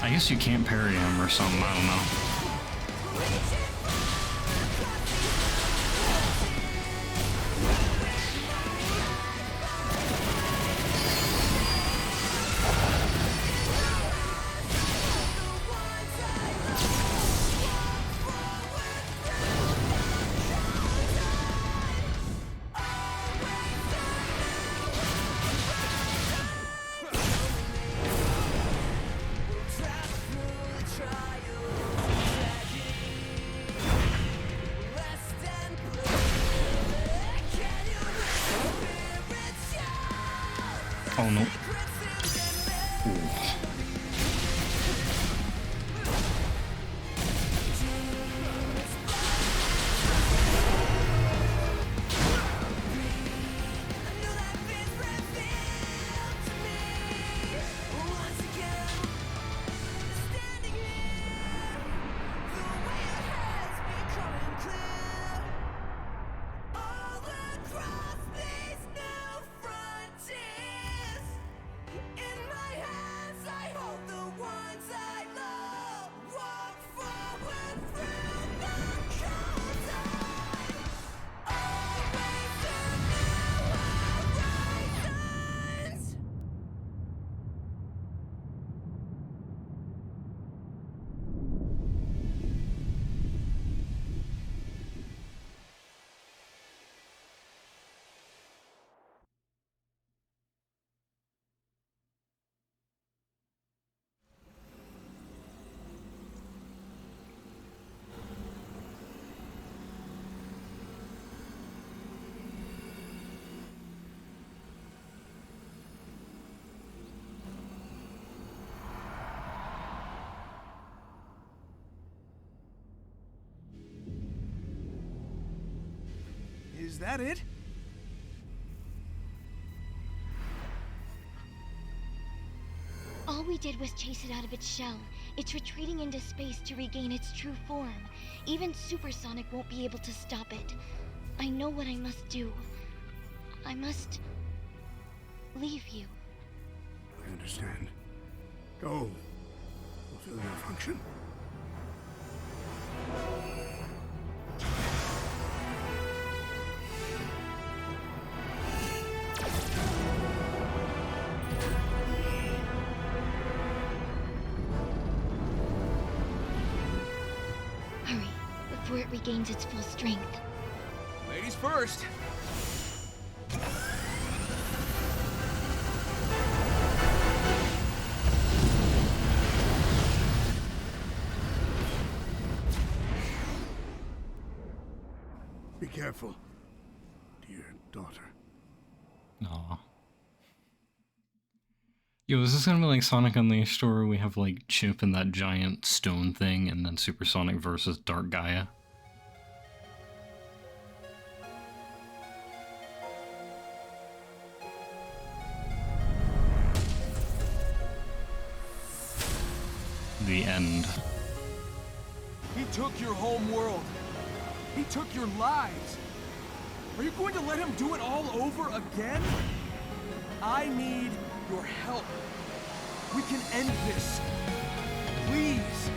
I guess you can't parry him or something, I don't know. Oh no. Ooh. Is that it? All we did was chase it out of its shell. It's retreating into space to regain its true form. Even Supersonic won't be able to stop it. I know what I must do. I must leave you. I understand. Go. Fulfill your function. Hurry, before it regains its full strength. Ladies first. Be careful, dear daughter. Aw. Yo, is this gonna be like Sonic Unleashed, where we have like Chip and that giant stone thing, and then Supersonic versus Dark Gaia? the end. He took your home world. He took your lives. Are you going to let him do it all over again? I need your help. We can end this. Please.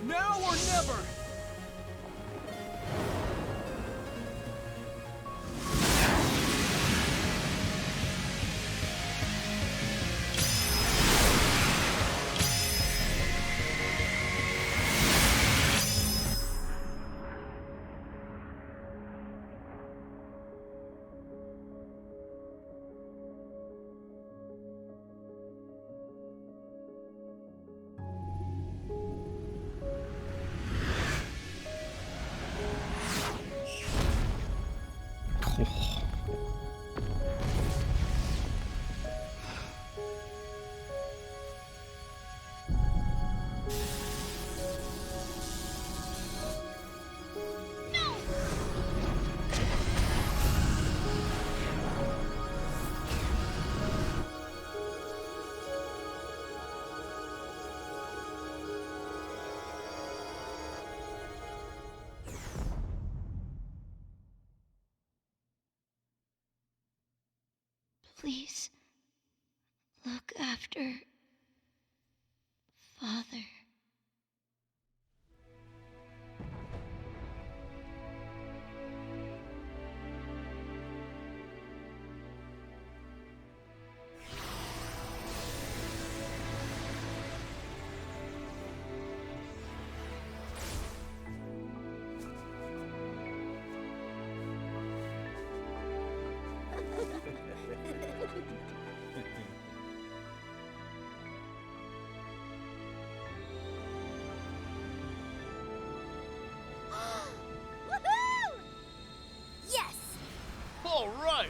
Now or never! Please, look after Father. Woohoo! Yes! All right.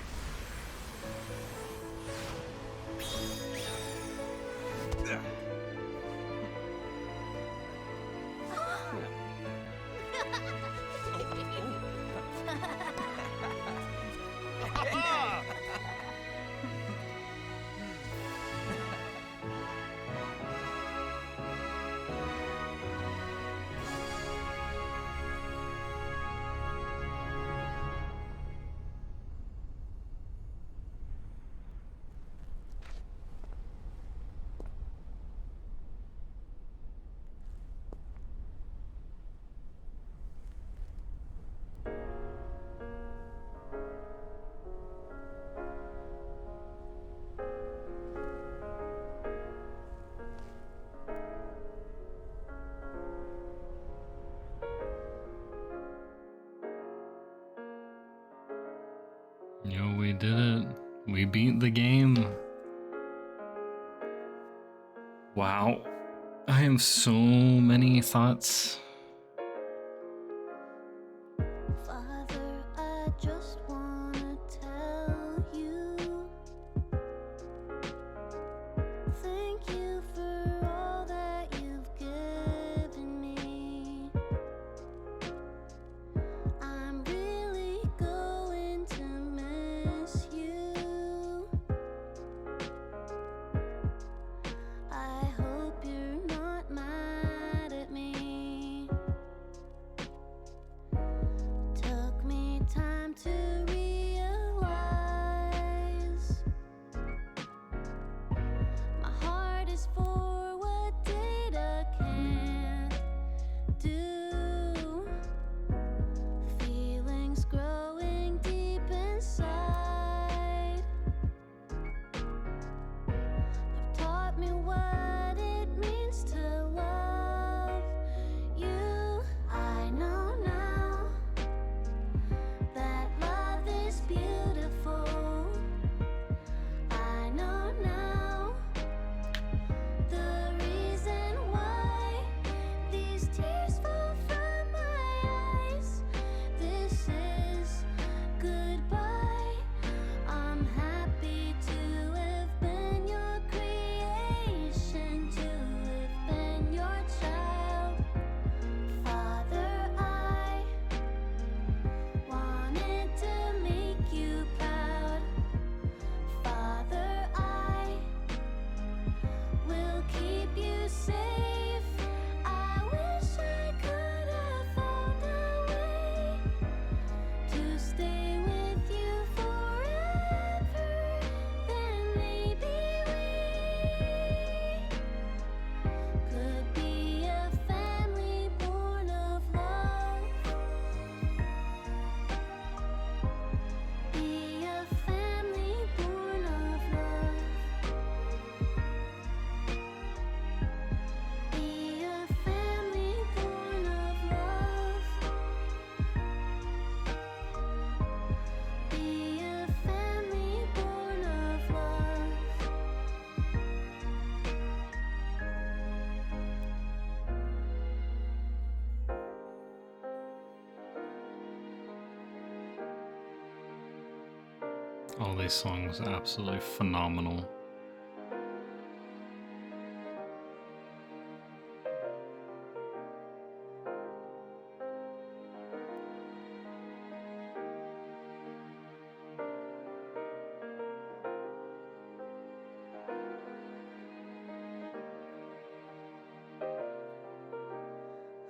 Yo, we did it. We beat the game. Wow. I have so many thoughts. Father, I just wanna tell you, thank you for all that you've given me. I'm really going to miss you. I hope you're not mad at me. All these songs are absolutely phenomenal.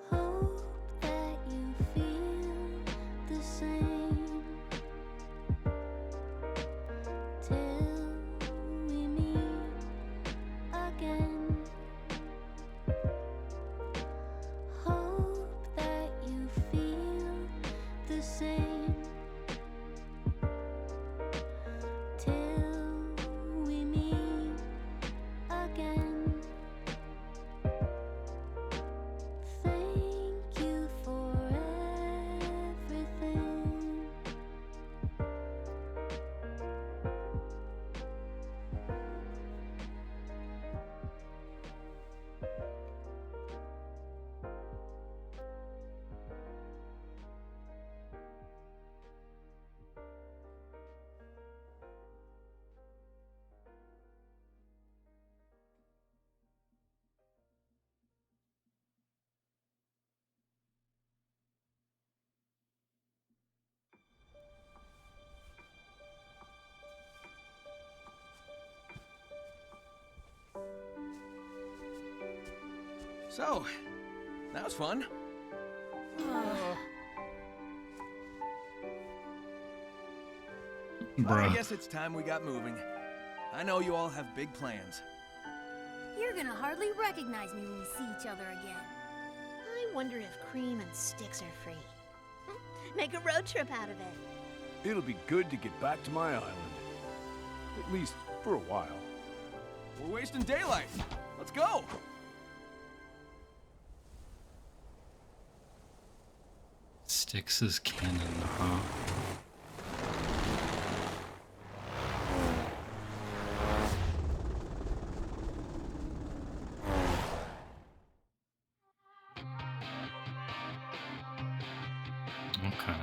Hope that you feel the same till we meet again. Hope that you feel the same till we meet again. Thank you for everything. So, that was fun. But I Bruh. guess it's time we got moving. I know you all have big plans. You're gonna hardly recognize me when we see each other again. I wonder if Cream and Sticks are free. Make a road trip out of it. It'll be good to get back to my island. At least for a while. We're wasting daylight. Let's go. Styx is canon, huh? Okay.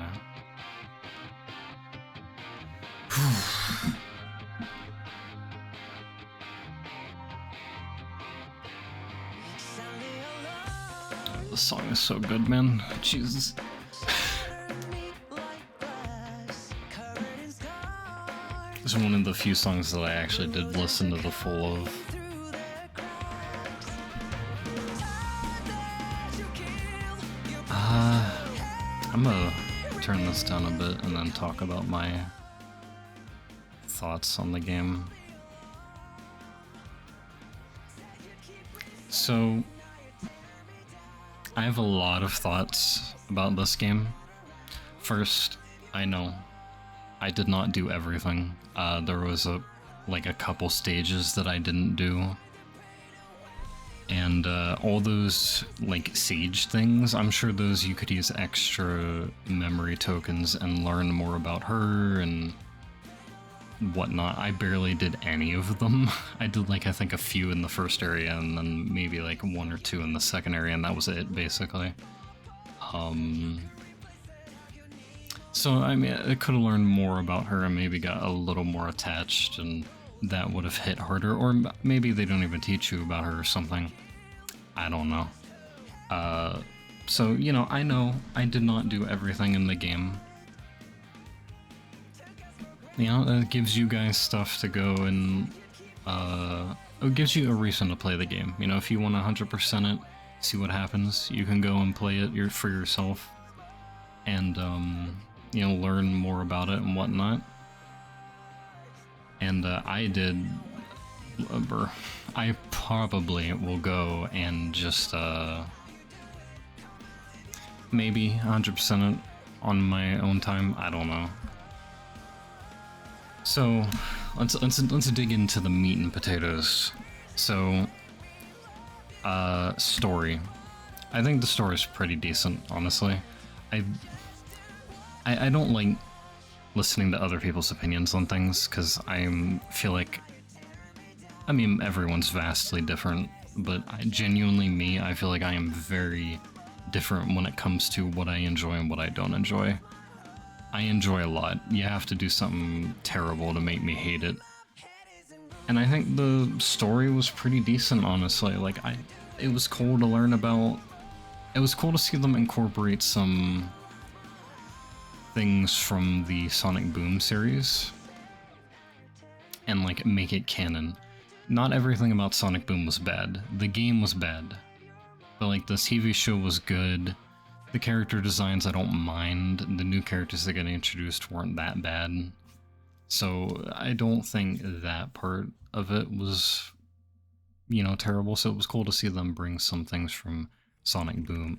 The song is so good, man. Jesus. It's one of the few songs that I actually did listen to the full of. I'm gonna turn this down a bit and then talk about my thoughts on the game. So, I have a lot of thoughts about this game. First, I know I did not do everything. There was a couple stages that I didn't do. And all those siege things, I'm sure those you could use extra memory tokens and learn more about her and whatnot. I barely did any of them. I did I think a few in the first area and then maybe one or two in the second area, and that was it basically. So I mean, I could have learned more about her and maybe got a little more attached, and that would have hit harder, or maybe they don't even teach you about her or something. I don't know. So, I know I did not do everything in the game. It gives you guys stuff to go and, it gives you a reason to play the game. If you want to 100% it, see what happens, you can go and play it for yourself, and, learn more about it and whatnot. And I did. I probably will go and just maybe 100% it on my own time. I don't know. So let's dig into the meat and potatoes. So story. I think the story is pretty decent, honestly. I don't like listening to other people's opinions on things, because I feel like, everyone's vastly different, but genuinely I feel like I am very different when it comes to what I enjoy and what I don't enjoy. I enjoy a lot. You have to do something terrible to make me hate it. And I think the story was pretty decent, honestly. Like, it was cool to learn about. It was cool to see them incorporate some things from the Sonic Boom series and like make it canon. Not everything about Sonic Boom was bad. The game was bad, but like the TV show was good. The character designs I don't mind. The new characters that get introduced weren't that bad. So I don't think that part of it was, you know, terrible. So it was cool to see them bring some things from Sonic Boom.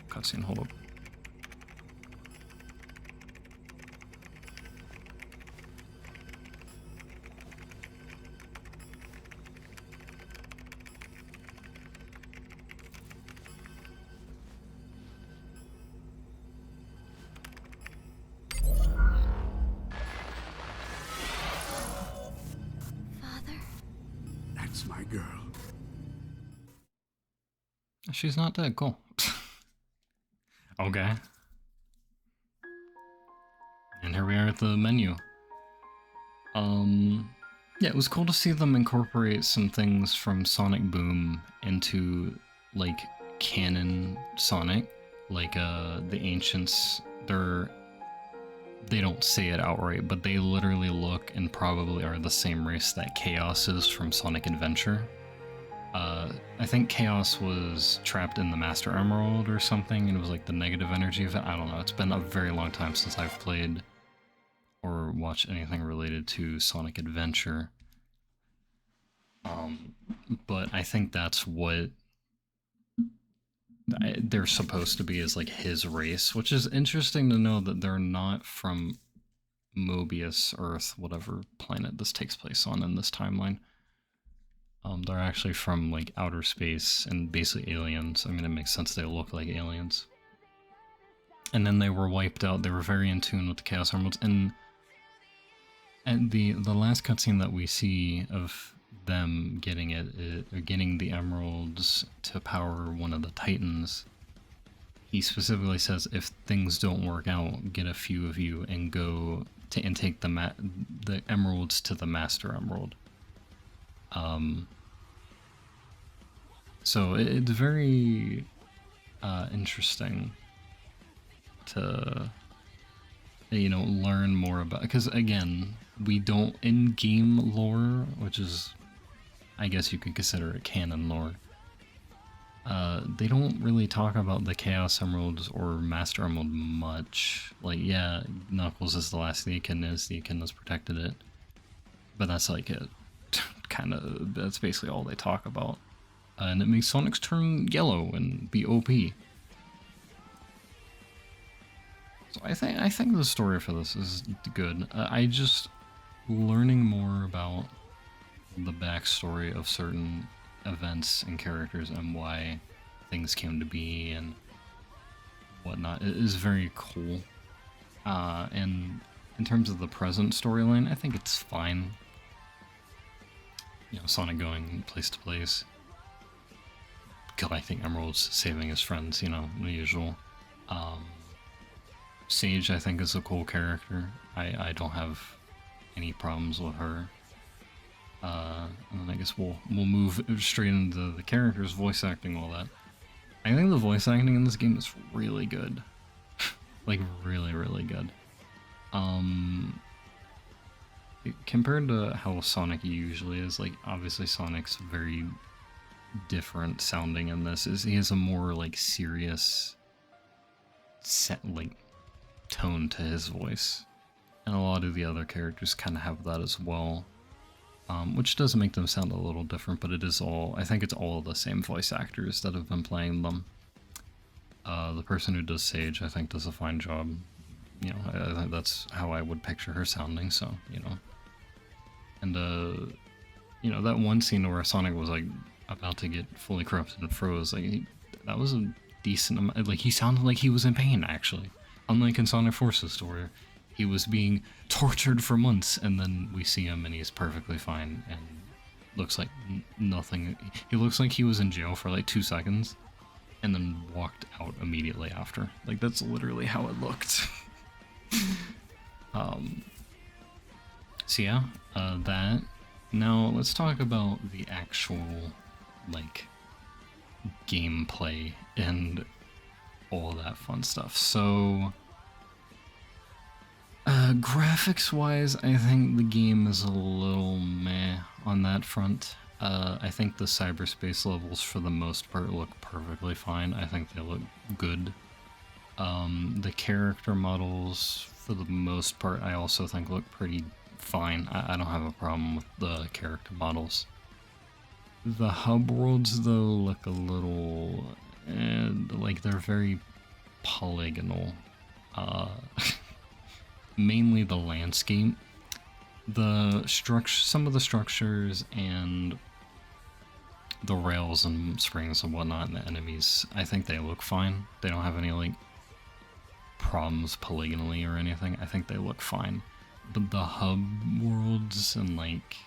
Cutscene, hold up. Father? That's my girl. She's not dead, cool. Okay. And here we are at the menu. Yeah, it was cool to see them incorporate some things from Sonic Boom into, like, canon Sonic. Like, the Ancients, they don't say it outright, but they literally look and probably are the same race that Chaos is from Sonic Adventure. I think Chaos was trapped in the Master Emerald or something, and it was like the negative energy of it. I don't know. It's been a very long time since I've played or watched anything related to Sonic Adventure. But I think that's what they're supposed to be, is like his race, which is interesting to know that they're not from Mobius, Earth, whatever planet this takes place on in this timeline. They're actually from like outer space and basically aliens. I mean, it makes sense they look like aliens. And then they were wiped out. They were very in tune with the Chaos Emeralds. And the last cutscene that we see of them getting getting the emeralds to power one of the Titans, he specifically says, if things don't work out, get a few of you and go and take the emeralds to the Master Emerald. So it's very interesting to, you know, learn more about, because again, we don't, in game lore, which is, I guess you could consider it canon lore, they don't really talk about the Chaos Emeralds or Master Emerald much. Like, yeah, Knuckles is the last of the Echidnas, the Echidnas protected it, but that's like it. Kind of, that's basically all they talk about. And it makes Sonic's turn yellow and be OP. So I think the story for this is good. I just learning more about the backstory of certain events and characters and why things came to be and whatnot is very cool. And in terms of the present storyline, I think it's fine. You know, Sonic going place to place, collecting emeralds, saving his friends, you know, the usual. Sage, I think, is a cool character. I don't have any problems with her. And then I guess we'll move straight into the characters, voice acting, all that. I think the voice acting in this game is really good. Like, really, really good. Compared to how Sonic usually is, like, obviously Sonic's very different sounding in this. He has a more, like, serious tone to his voice. And a lot of the other characters kind of have that as well. Which does make them sound a little different, but it is all, I think it's all the same voice actors that have been playing them. The person who does Sage, I think, does a fine job. You know, I think that's how I would picture her sounding, so, you know. And, you know, that one scene where Sonic was, like, about to get fully corrupted and froze, like, that was a decent amount, like, he sounded like he was in pain, actually. Unlike in Sonic Forces, where he was being tortured for months, and then we see him and he's perfectly fine, and looks like nothing. He looks like he was in jail for, like, 2 seconds, and then walked out immediately after. Like, that's literally how it looked. So yeah, that. Now let's talk about the actual, like, gameplay and all that fun stuff. So, graphics-wise, I think the game is a little meh on that front. I think the cyberspace levels, for the most part, look perfectly fine. I think they look good. The character models, for the most part, I also think look pretty fine. I don't have a problem with the character models. The hub worlds, though, look a little... like, they're very polygonal. Mainly the landscape. Some of the structures and the rails and springs and whatnot and the enemies, I think they look fine. They don't have any, like, problems polygonally or anything. I think they look fine. But the hub worlds and, like,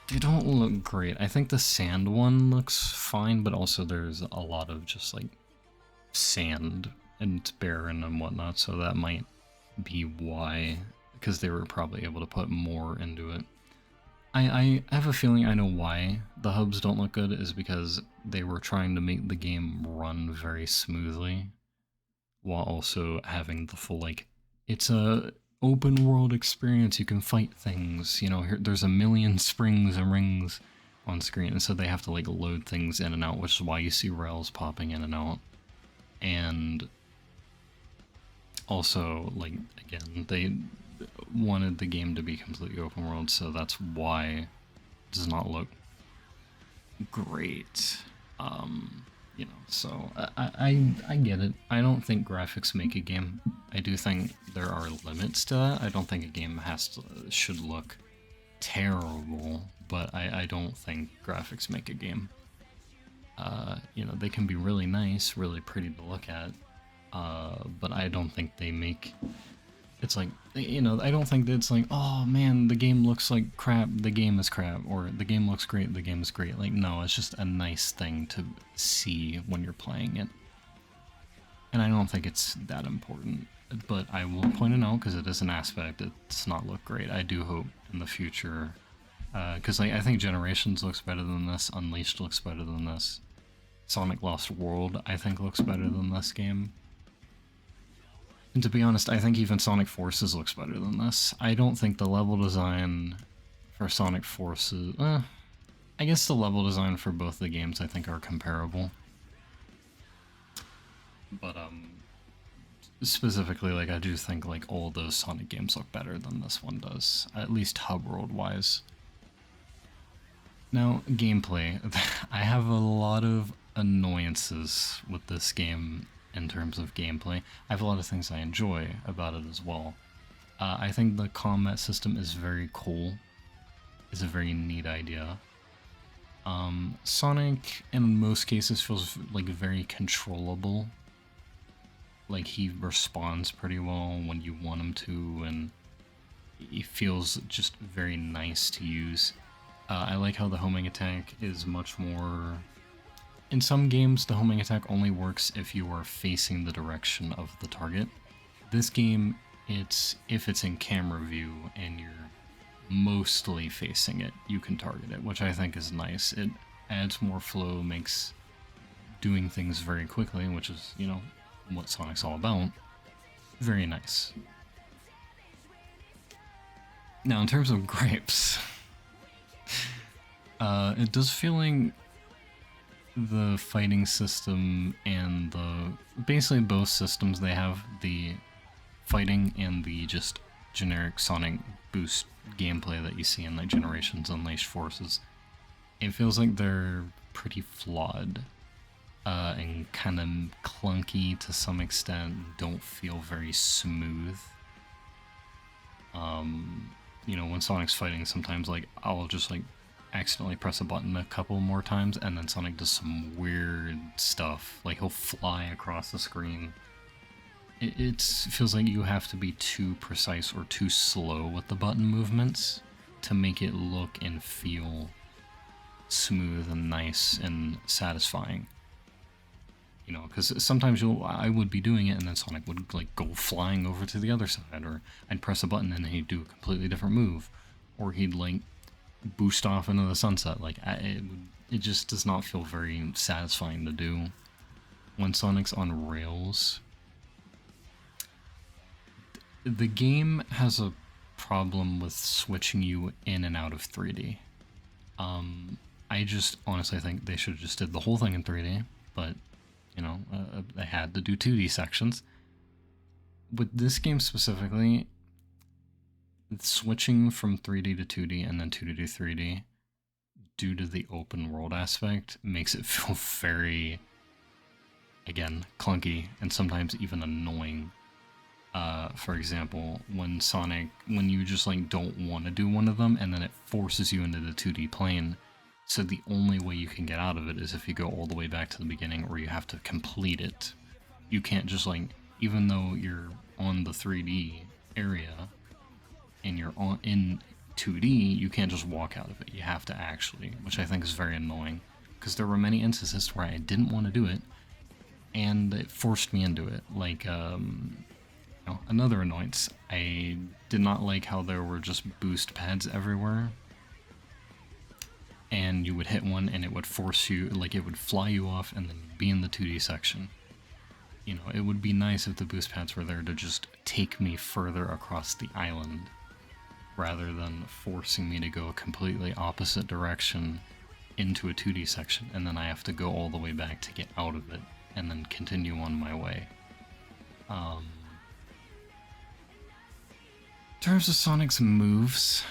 they don't look great. I think the sand one looks fine, but also there's a lot of just, like, sand and it's barren and whatnot, so that might be why, because they were probably able to put more into it. I have a feeling I know why the hubs don't look good, is because they were trying to make the game run very smoothly while also having the full, like, it's a open world experience, you can fight things, you know, there's a million springs and rings on screen, and so they have to, like, load things in and out, which is why you see rails popping in and out. And also, like, again, they wanted the game to be completely open world, so that's why it does not look great. You know, so I get it. I don't think graphics make a game. I do think there are limits to that. I don't think a game should look terrible, but I don't think graphics make a game. You know, they can be really nice, really pretty to look at, but I don't think they make... It's like, you know, I don't think that it's like, oh man, the game looks like crap, the game is crap, or the game looks great, the game is great. Like, no, it's just a nice thing to see when you're playing it. And I don't think it's that important, but I will point it out because it is an aspect. It does not look great. I do hope in the future, because like, I think Generations looks better than this, Unleashed looks better than this, Sonic Lost World I think looks better than this game. And to be honest, I think even Sonic Forces looks better than this. I don't think the level design for Sonic Forces... I guess the level design for both the games I think are comparable. But, specifically, like, I do think, like, all those Sonic games look better than this one does. At least hub world-wise. Now, gameplay. I have a lot of annoyances with this game in terms of gameplay. I have a lot of things I enjoy about it as well. I think the combat system is very cool. It's a very neat idea. Sonic, in most cases, feels like very controllable. Like, he responds pretty well when you want him to, and he feels just very nice to use. I like how the homing attack is much more... In some games, the homing attack only works if you are facing the direction of the target. This game, if it's in camera view and you're mostly facing it, you can target it, which I think is nice. It adds more flow, makes doing things very quickly, which is, you know, what Sonic's all about. Very nice. Now, in terms of gripes, it does feel like the fighting system and basically both systems, they have the fighting and the just generic Sonic boost gameplay that you see in like Generations, Unleashed, Forces. It feels like they're pretty flawed and kind of clunky to some extent, don't feel very smooth. You know, when Sonic's fighting, sometimes like I'll just like accidentally press a button a couple more times and then Sonic does some weird stuff, like he'll fly across the screen. It feels like you have to be too precise or too slow with the button movements to make it look and feel smooth and nice and satisfying. You know, because sometimes I would be doing it and then Sonic would like go flying over to the other side, or I'd press a button and he'd do a completely different move, or he'd like boost off into the sunset. Like it just does not feel very satisfying to do when Sonic's on rails. The game has a problem with switching you in and out of 3D. I just honestly think they should have just did the whole thing in 3D, but you know, they had to do 2D sections. With this game specifically, switching from 3D to 2D and then 2D to 3D, due to the open world aspect, makes it feel very, again, clunky and sometimes even annoying. For example, when you just like don't want to do one of them and then it forces you into the 2D plane, so the only way you can get out of it is if you go all the way back to the beginning, or you have to complete it. You can't just like, even though you're on the 3D area and you're in 2D, you can't just walk out of it. You have to actually, which I think is very annoying, because there were many instances where I didn't want to do it and it forced me into it. Like, another annoyance, I did not like how there were just boost pads everywhere. And you would hit one and it would force you, like it would fly you off and then be in the 2D section. You know, it would be nice if the boost pads were there to just take me further across the island, rather than forcing me to go a completely opposite direction into a 2D section, and then I have to go all the way back to get out of it, and then continue on my way. In terms of Sonic's moves,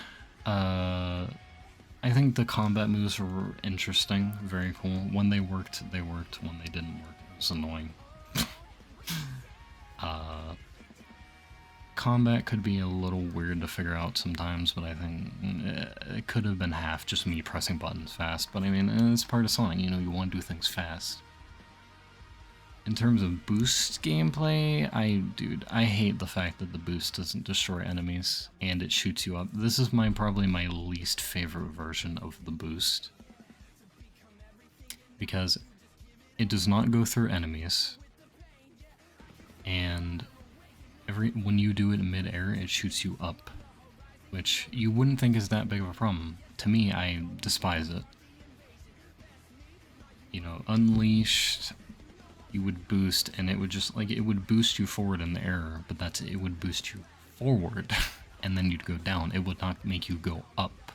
I think the combat moves were interesting, very cool. When they worked, they worked. When they didn't work, it was annoying. Combat could be a little weird to figure out sometimes, but I think it could have been half just me pressing buttons fast. But I mean, it's part of Sonic, you know, you want to do things fast. In terms of boost gameplay, I hate the fact that the boost doesn't destroy enemies and it shoots you up. This is probably my least favorite version of the boost, because it does not go through enemies, and when you do it in mid-air, it shoots you up, which you wouldn't think is that big of a problem. To me, I despise it. You know, Unleashed, you would boost and it would just, like, it would boost you forward in the air, but that's it. It would boost you forward and then you'd go down. It would not make you go up,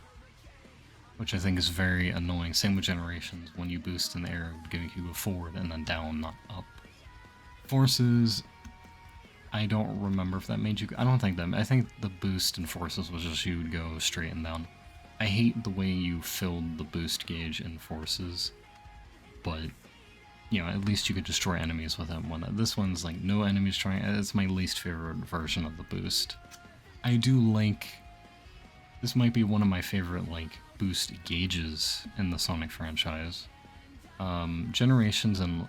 which I think is very annoying. Same with Generations. When you boost in the air, it would make you go forward and then down, not up. Forces, I don't remember if that made you, I think the boost in Forces was just you would go straight and down. I hate the way you filled the boost gauge in Forces, but you know, at least you could destroy enemies with that one. This one's like no enemies trying. It's my least favorite version of the boost. I do like, this might be one of my favorite like boost gauges in the Sonic franchise. Generations and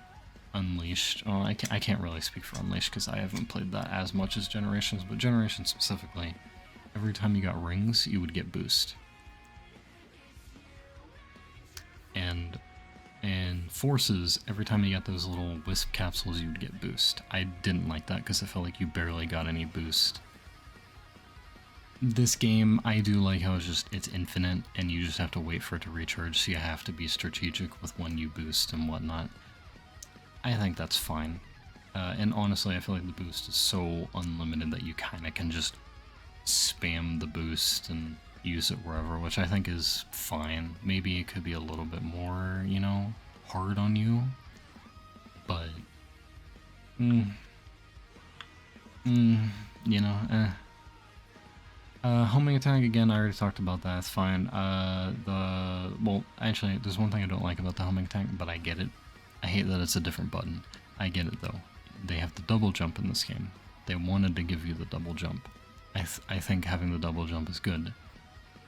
Unleashed. Oh, I can't really speak for Unleashed because I haven't played that as much as Generations, but Generations specifically, every time you got rings, you would get boost. And Forces, every time you got those little wisp capsules, you'd get boost. I didn't like that because I felt like you barely got any boost. This game, I do like how it's infinite and you just have to wait for it to recharge, so you have to be strategic with when you boost and whatnot. I think that's fine. And honestly, I feel like the boost is so unlimited that you kind of can just spam the boost and use it wherever, which I think is fine. Maybe it could be a little bit more, you know, hard on you, but you know, homing attack, again, I already talked about that, it's fine. Well, actually, there's one thing I don't like about the homing attack, but I get it. I hate that it's a different button. I get it, though. They have the double jump in this game. They wanted to give you the double jump. I think having the double jump is good.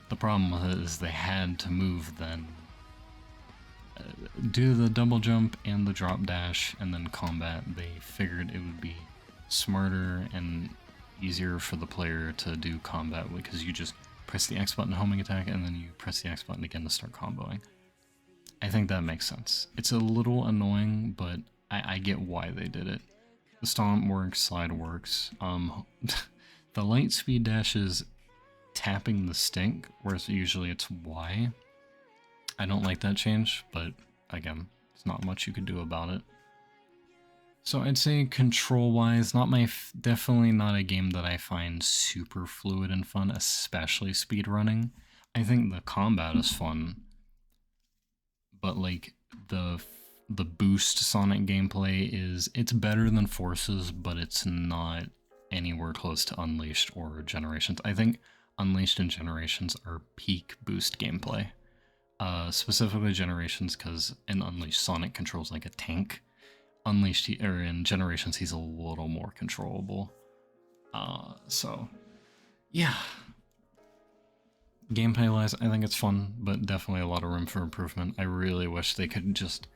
The problem with it is they had to move then. Do the double jump and the drop dash and then combat. They figured it would be smarter and easier for the player to do combat because you just press the X button homing attack and then you press the X button again to start comboing. I think that makes sense. It's a little annoying, but I get why they did it. The stomp works, slide works. The light speed dash is tapping the stick, whereas usually it's Y. I don't like that change, but again, there's not much you could do about it. So I'd say control-wise, definitely not a game that I find super fluid and fun, especially speedrunning. I think the combat is fun, but like the boost Sonic gameplay it's better than Forces, but it's not anywhere close to Unleashed or Generations. I think Unleashed and Generations are peak boost gameplay. Specifically Generations, because in Unleashed Sonic controls like a tank. Unleashed, or in Generations, he's a little more controllable. So, yeah. Gameplay-wise, I think it's fun, but definitely a lot of room for improvement. I really wish they could just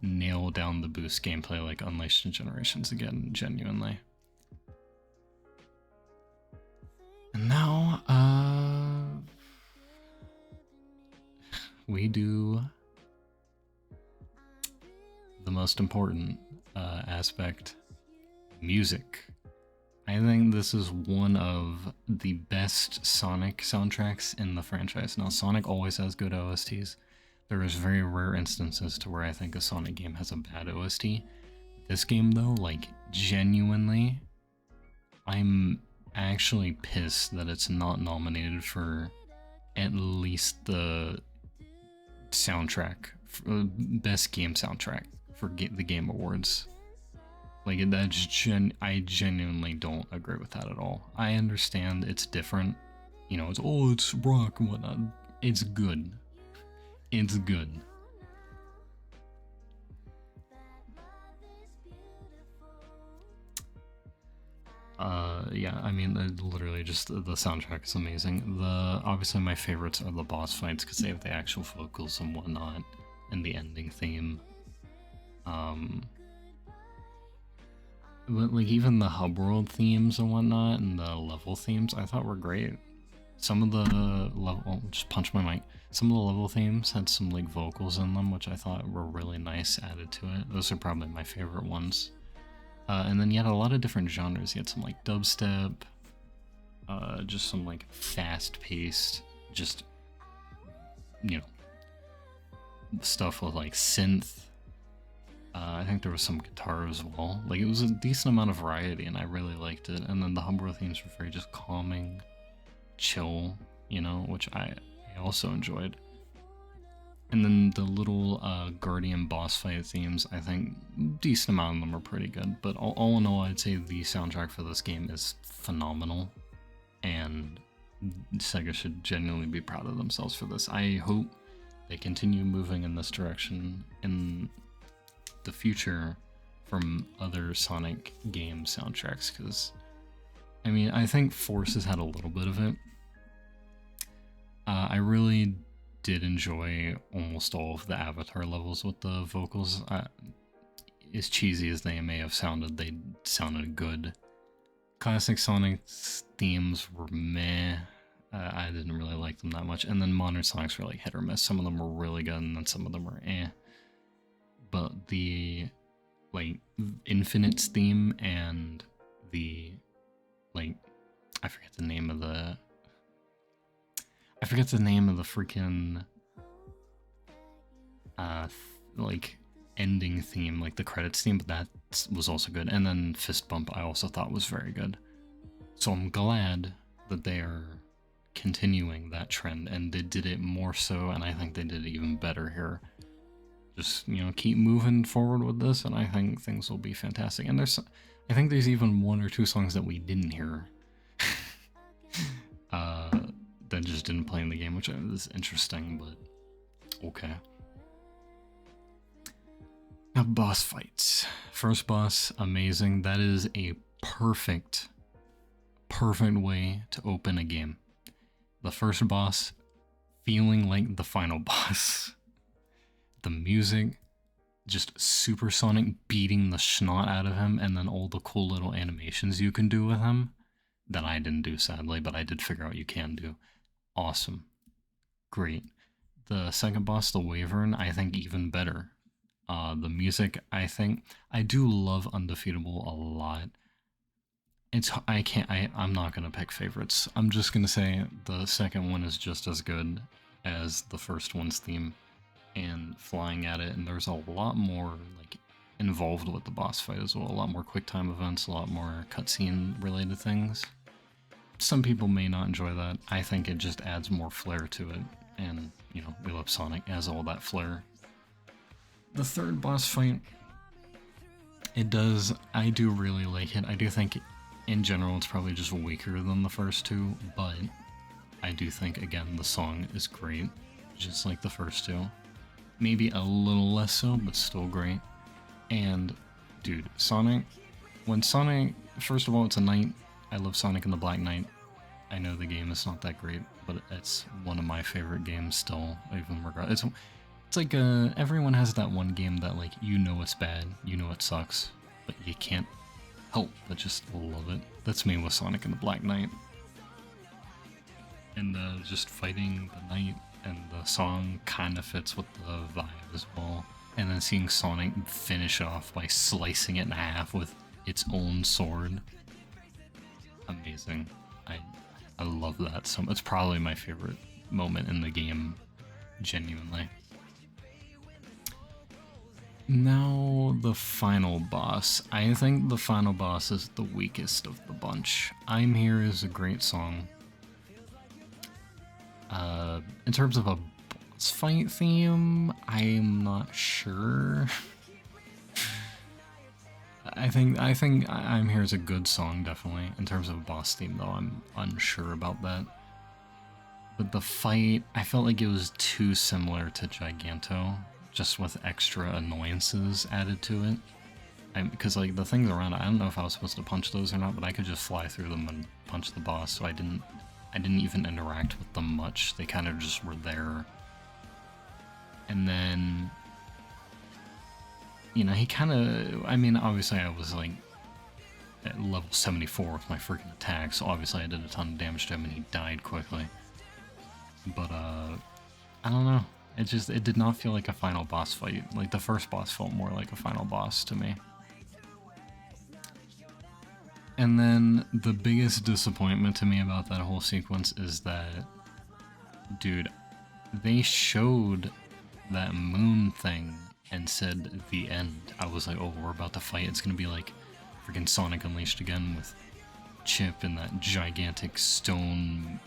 nail down the boost gameplay like Unleashed and Generations again, genuinely. And now, we do the most important aspect, music. I think this is one of the best Sonic soundtracks in the franchise. Now, Sonic always has good OSTs. There is very rare instances to where I think a Sonic game has a bad OST. This game, though, like, genuinely, I'm actually pissed that it's not nominated for at least the soundtrack, best game soundtrack for the Game Awards. Like, I genuinely don't agree with that at all. I understand it's different. You know, it's rock and whatnot. It's good. It's good. Yeah, I mean, literally just the soundtrack is amazing. Obviously my favorites are the boss fights because they have the actual vocals and whatnot, and the ending theme. But like even the hub world themes and whatnot, and the level themes, I thought were great. Some of the just punch my mic. Some of the level themes had some like vocals in them, which I thought were really nice added to it. Those are probably my favorite ones. And then you had a lot of different genres. You had some like dubstep, just some like fast-paced, just, you know, stuff with like synth. I think there was some guitar as well. Like, it was a decent amount of variety, and I really liked it. And then the hub world themes were very just calming, chill, you know, which I also enjoyed. And then the little Guardian boss fight themes, I think decent amount of them are pretty good. But all in all, I'd say the soundtrack for this game is phenomenal, and Sega should genuinely be proud of themselves for this. I hope they continue moving in this direction in the future from other Sonic game soundtracks, because I mean, I think Forces had a little bit of it. I really did enjoy almost all of the Avatar levels with the vocals. As cheesy as they may have sounded, they sounded good. Classic Sonic themes were meh. I didn't really like them that much. And then modern Sonics were like hit or miss. Some of them were really good, and then some of them were eh. But the like Infinite's theme and the like I forget the name of the freaking like ending theme, like the credits theme, but that was also good. And then Fist Bump I also thought was very good. So I'm glad that they are continuing that trend, and they did it more so, and I think they did it even better here. Just, you know, keep moving forward with this, and I think things will be fantastic. And I think there's even one or two songs that we didn't hear that just didn't play in the game, which is interesting, but okay. Now, boss fights. First boss, amazing. That is a perfect way to open a game. The first boss feeling like the final boss. The music, just Supersonic beating the snot out of him, and then all the cool little animations you can do with him that I didn't do, sadly, but I did figure out you can do. Awesome. Great. The second boss, the Wyvern, I think even better. The music, I do love Undefeatable a lot. I'm not gonna pick favorites. I'm just gonna say the second one is just as good as the first one's theme and flying at it, and there's a lot more like involved with the boss fight as well. A lot more quick time events, a lot more cutscene related things. Some people may not enjoy that. I think it just adds more flair to it, and you know, we love Sonic as all that flair. The third boss fight, I do really like it. I do think in general it's probably just weaker than the first two, but I do think, again, the song is great, just like the first two. Maybe a little less so, but still great. And, dude, Sonic, first of all, it's a knight. I love Sonic and the Black Knight. I know the game is not that great, but it's one of my favorite games still, even regardless. It's like, everyone has that one game that, like, you know it's bad, you know it sucks, but you can't help but just love it. That's me with Sonic and the Black Knight. And just fighting the knight and the song kind of fits with the vibe as well. And then seeing Sonic finish off by slicing it in half with its own sword. Amazing. I love that. So it's probably my favorite moment in the game, genuinely. Now, the final boss. I think the final boss is the weakest of the bunch. I'm Here is a great song. In terms of a boss fight theme, I'm not sure. I think I'm Here is a good song, definitely. In terms of a boss theme, though, I'm unsure about that. But the fight, I felt like it was too similar to Giganto, just with extra annoyances added to it. Because like the things around it, I don't know if I was supposed to punch those or not, but I could just fly through them and punch the boss, so I didn't even interact with them much. They kind of just were there. And then, you know, he kind of, I mean, obviously I was like at level 74 with my freaking attack, so obviously I did a ton of damage to him and he died quickly. But, I don't know. It did not feel like a final boss fight. Like, the first boss felt more like a final boss to me. And then the biggest disappointment to me about that whole sequence is that, dude, they showed that moon thing and said the end. I was like, oh, we're about to fight. It's gonna be like freaking Sonic Unleashed again with Chip and that gigantic stone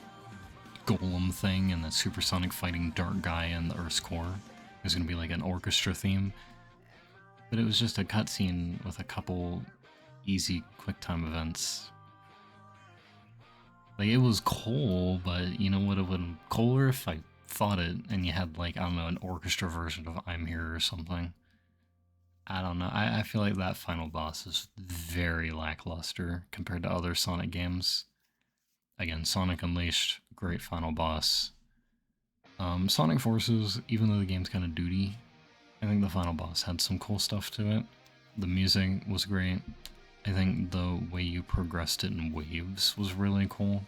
golem thing and that supersonic fighting dark guy and the Earth's core. It was gonna be like an orchestra theme. But it was just a cutscene with a couple easy QuickTime events. Like, it was cool, but you know what, it would have been cooler if I thought it and you had, like, I don't know, an orchestra version of I'm Here or something. I don't know. I feel like that final boss is very lackluster compared to other Sonic games. Again, Sonic Unleashed, great final boss. Sonic Forces, even though the game's kind of duty, I think the final boss had some cool stuff to it. The music was great. I think the way you progressed it in waves was really cool.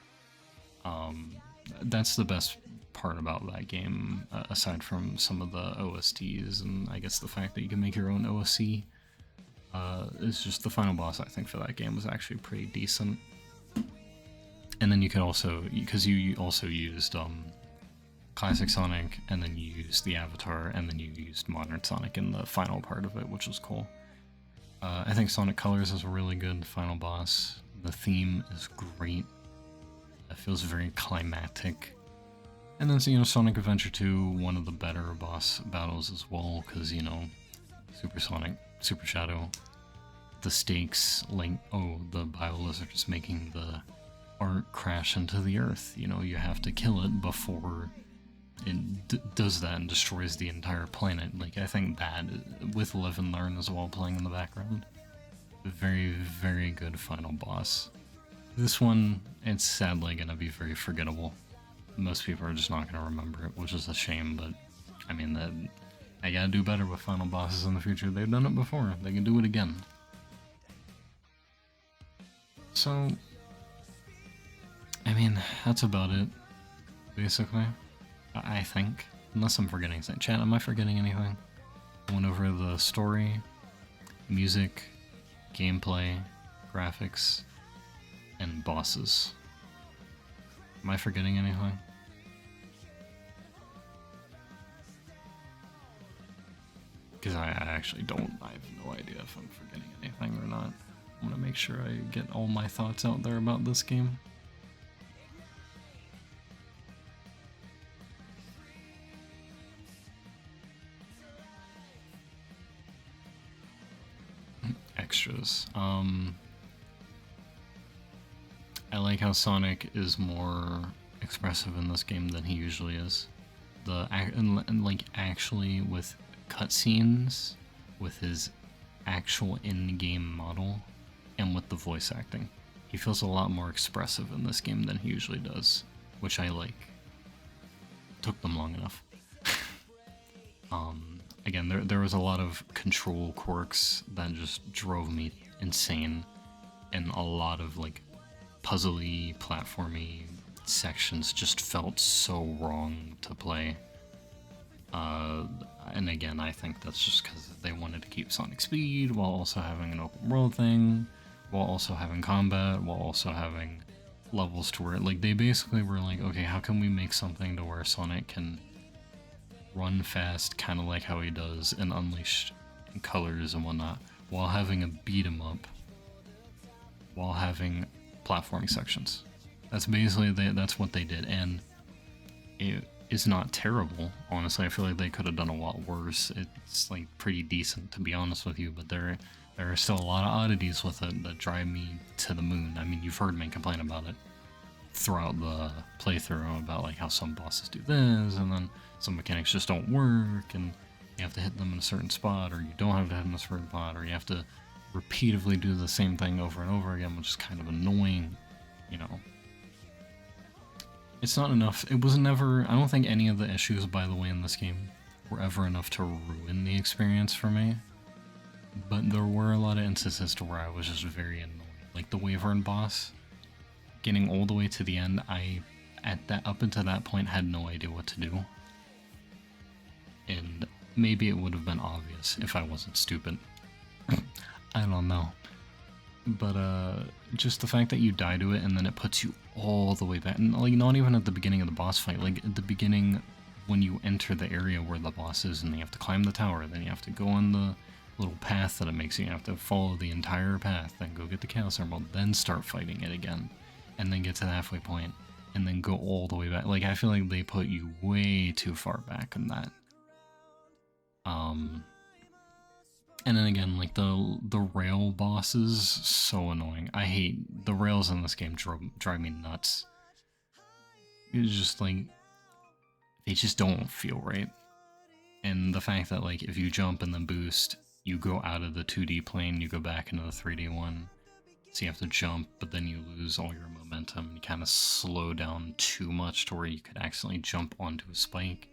That's the best part about that game, aside from some of the OSTs and I guess the fact that you can make your own OSC. It's just the final boss, I think, for that game was actually pretty decent. And then you could also, because you also used Classic Sonic, and then you used the Avatar, and then you used Modern Sonic in the final part of it, which was cool. I think Sonic Colors is a really good final boss. The theme is great. It feels very climactic. And then, you know, Sonic Adventure 2, one of the better boss battles as well, because, you know, Super Sonic, Super Shadow, the stakes, like, oh, the Biolizard is making the art crash into the earth. You know, you have to kill it before it does that and destroys the entire planet. Like, I think that, with Live and Learn as well playing in the background, very, very good final boss. This one, it's sadly gonna be very forgettable. Most people are just not gonna remember it, which is a shame, but, I mean, they gotta do better with final bosses in the future. They've done it before, they can do it again. So, I mean, that's about it, basically. I think. Unless I'm forgetting something. Chat, am I forgetting anything? I went over the story, music, gameplay, graphics, and bosses. Am I forgetting anything? Because I actually don't. I have no idea if I'm forgetting anything or not. I want to make sure I get all my thoughts out there about this game. Extras. I like how Sonic is more expressive in this game than he usually is. And like actually with cutscenes, with his actual in-game model, and with the voice acting, he feels a lot more expressive in this game than he usually does, which I like. Took them long enough. Again, there was a lot of control quirks that just drove me insane, and a lot of like puzzly, platformy sections just felt so wrong to play. And again, I think that's just because they wanted to keep Sonic Speed while also having an open world thing, while also having combat, while also having levels to where, like, they basically were like, okay, how can we make something to where Sonic can run fast, kind of like how he does in Unleashed Colors and whatnot, while having a beat 'em up, while having platforming sections. That's basically, that's what they did, and it is not terrible. Honestly, I feel like they could have done a lot worse. It's like pretty decent, to be honest with you, but there are still a lot of oddities with it that drive me to the moon. I mean, you've heard me complain about it throughout the playthrough about like how some bosses do this, and then some mechanics just don't work, and you have to hit them in a certain spot, or you don't have to hit them in a certain spot, or you have to repeatedly do the same thing over and over again, which is kind of annoying, you know. It's not enough. It was never, I don't think any of the issues, by the way, in this game were ever enough to ruin the experience for me. But there were a lot of instances to where I was just very annoyed. Like the Wyvern boss, getting all the way to the end, up until that point, had no idea what to do. And maybe it would have been obvious if I wasn't stupid. I don't know. But just the fact that you die to it and then it puts you all the way back, and like not even at the beginning of the boss fight, like at the beginning when you enter the area where the boss is, and you have to climb the tower, then you have to go on the little path that it makes you have to follow the entire path, then go get the Chaos Emerald, then start fighting it again, and then get to the halfway point, and then go all the way back. Like, I feel like they put you way too far back in that. And then again, like the rail bosses, so annoying. I hate the rails in this game. Drive me nuts. It's just like, they just don't feel right. And the fact that like if you jump and then boost, you go out of the 2D plane, you go back into the 3D one. So you have to jump, but then you lose all your momentum. You kind of slow down too much to where you could accidentally jump onto a spike.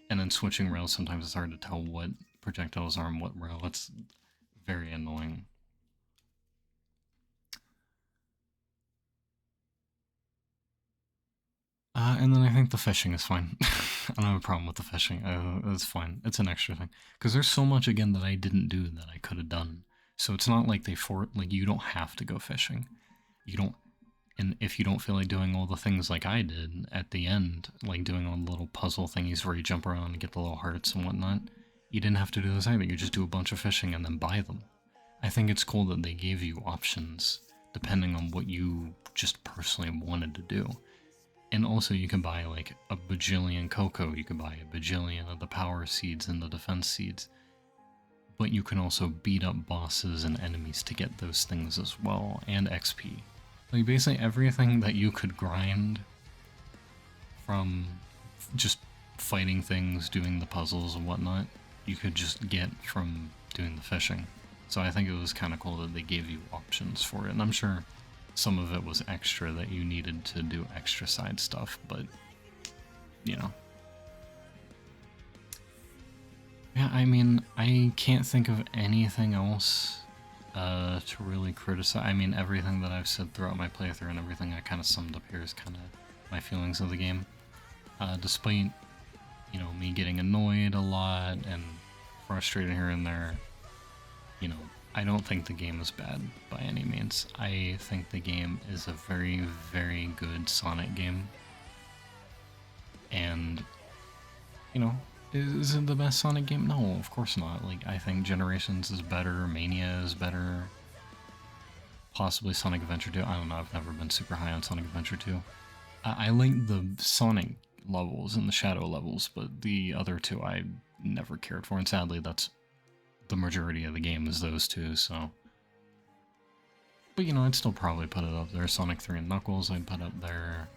And then switching rails, sometimes it's hard to tell what projectiles are on what rail. It's very annoying. And then I think the fishing is fine. I don't have a problem with the fishing. It's fine. It's an extra thing. Because there's so much, again, that I didn't do that I could have done. So it's not like like, you don't have to go fishing. You don't, and if you don't feel like doing all the things like I did at the end, like doing all the little puzzle thingies where you jump around and get the little hearts and whatnot, you didn't have to do this either. You just do a bunch of fishing and then buy them. I think it's cool that they gave you options depending on what you just personally wanted to do. And also you can buy like a bajillion cocoa, you can buy a bajillion of the power seeds and the defense seeds. But you can also beat up bosses and enemies to get those things as well, and XP. Like basically everything that you could grind from just fighting things, doing the puzzles and whatnot, you could just get from doing the fishing. So I think it was kind of cool that they gave you options for it, and I'm sure some of it was extra that you needed to do extra side stuff, but you know. Yeah, I mean, I can't think of anything else to really criticize. I mean, everything that I've said throughout my playthrough and everything I kind of summed up here is kind of my feelings of the game. Despite, you know, me getting annoyed a lot and frustrated here and there, you know, I don't think the game is bad by any means. I think the game is a very, very good Sonic game. And, you know, is it the best Sonic game? No, of course not. Like, I think Generations is better, Mania is better, possibly Sonic Adventure 2. I don't know, I've never been super high on Sonic Adventure 2. I like the Sonic levels and the Shadow levels, but the other two I never cared for, and sadly that's the majority of the game is those two, so. But you know, I'd still probably put it up there. Sonic 3 and Knuckles I'd put up there.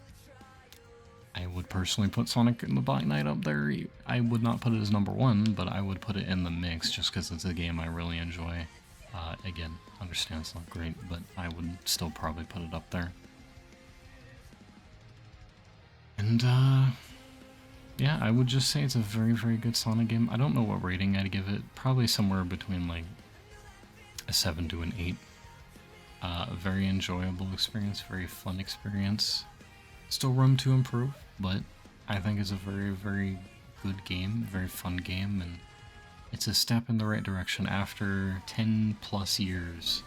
I would personally put Sonic and the Black Knight up there. I would not put it as number 1, but I would put it in the mix just because it's a game I really enjoy. Again, understand it's not great, but I would still probably put it up there. And, yeah, I would just say it's a very, very good Sonic game. I don't know what rating I'd give it. Probably somewhere between, like, a 7 to an 8. A very enjoyable experience, very fun experience. Still room to improve, but I think it's a very, very good game, very fun game, and it's a step in the right direction after 10 plus years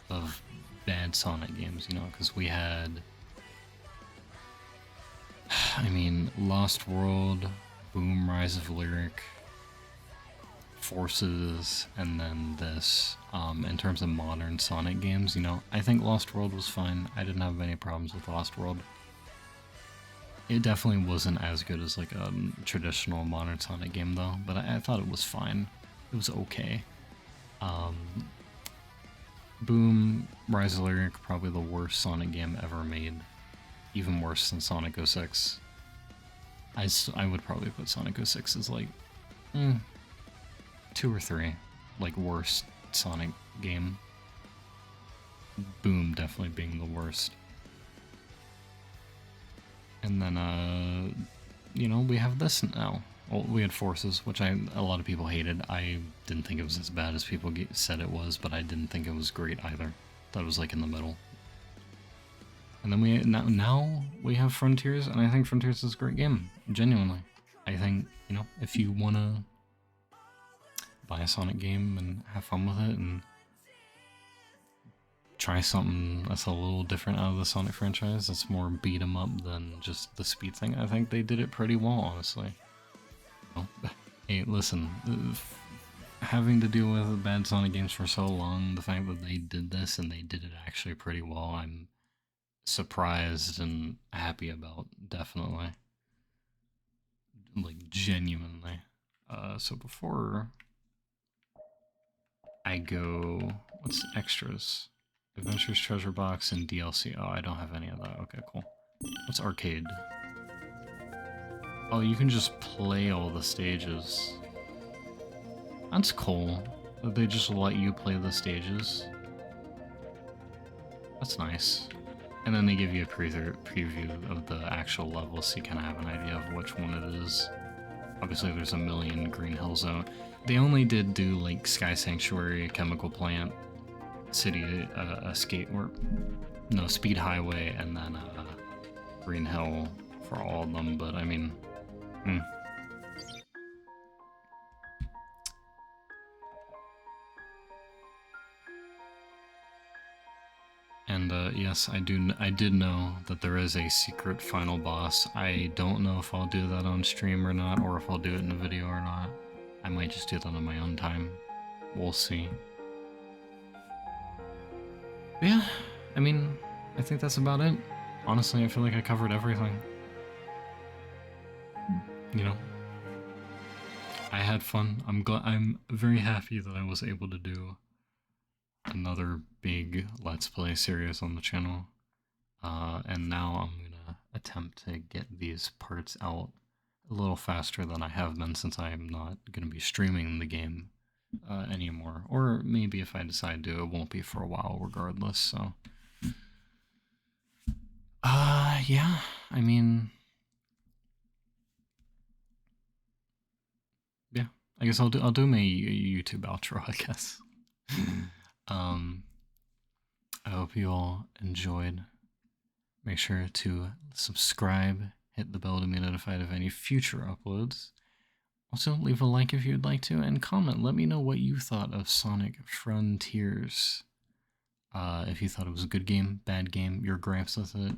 of bad Sonic games, you know, because we had, I mean, Lost World, Boom, Rise of Lyric, Forces, and then this. In terms of modern Sonic games, you know, I think Lost World was fine. I didn't have any problems with Lost World. It definitely wasn't as good as like a traditional modern Sonic game though, but I thought it was fine. It was okay. Boom, Rise of Lyric, probably the worst Sonic game ever made. Even worse than Sonic 06. I would probably put Sonic 06 as like 2 or 3, like worst Sonic game. Boom definitely being the worst. And then, you know, we have this now. Well, we had Forces, which a lot of people hated. I didn't think it was as bad as people said it was, but I didn't think it was great either. Thought it was like in the middle. And then now we have Frontiers, and I think Frontiers is a great game. Genuinely. I think, you know, if you want to buy a Sonic game and have fun with it and try something that's a little different out of the Sonic franchise, that's more beat 'em up than just the speed thing, I think they did it pretty well, honestly. You know? Hey, listen, having to deal with bad Sonic games for so long, the fact that they did this and they did it actually pretty well, I'm surprised and happy about, definitely. Like, genuinely. So before I go, what's extras? Adventures, Treasure Box, and DLC. Oh, I don't have any of that. Okay, cool. What's Arcade? Oh, you can just play all the stages. That's cool. That they just let you play the stages. That's nice. And then they give you a preview of the actual level so you kind of have an idea of which one it is. Obviously there's a million Green Hill Zone. They only did do like Sky Sanctuary, Chemical Plant, City, Speed Highway, and then Green Hill for all of them, but I mean, And yes, I did know that there is a secret final boss. I don't know if I'll do that on stream or not, or if I'll do it in a video or not. I might just do that on my own time. We'll see. But yeah, I mean, I think that's about it. Honestly, I feel like I covered everything. You know, I had fun. I'm very happy that I was able to do another big Let's Play series on the channel. And now I'm gonna attempt to get these parts out a little faster than I have been, since I am not gonna be streaming the game anymore. Or maybe if I decide to, it won't be for a while regardless, so. Yeah, I mean, yeah, I guess I'll do my YouTube outro, I guess. I hope you all enjoyed. Make sure to subscribe, hit the bell to be notified of any future uploads. Also, leave a like if you'd like to, and comment. Let me know what you thought of Sonic Frontiers. If you thought it was a good game, bad game, your gripes with it.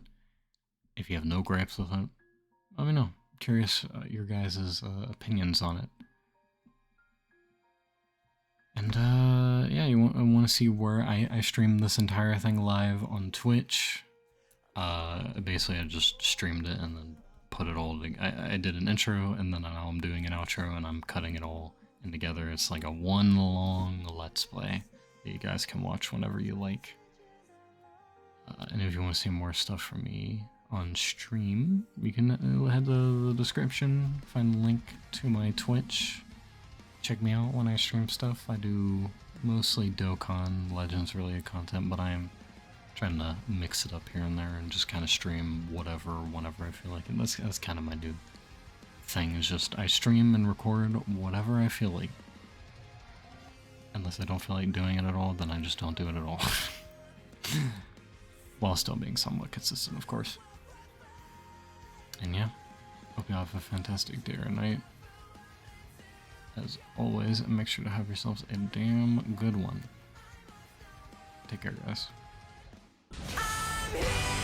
If you have no gripes with it, let me know. Curious your guys' opinions on it. And yeah, you want to see where I streamed this entire thing live on Twitch. Basically, I just streamed it and then put it all together. I did an intro, and then now I'm doing an outro, and I'm cutting it all in together. It's like a one long Let's Play that you guys can watch whenever you like. And if you want to see more stuff from me on stream, you can head to the description, find the link to my Twitch. Check me out when I stream stuff. I do mostly Dokkan Legends related content, but I'm trying to mix it up here and there and just kind of stream whatever, whenever I feel like it. That's kind of my new thing, is just I stream and record whatever I feel like. Unless I don't feel like doing it at all, then I just don't do it at all. While still being somewhat consistent, of course. And yeah, hope you have a fantastic day or night. As always, make sure to have yourselves a damn good one. Take care, guys. I'm here!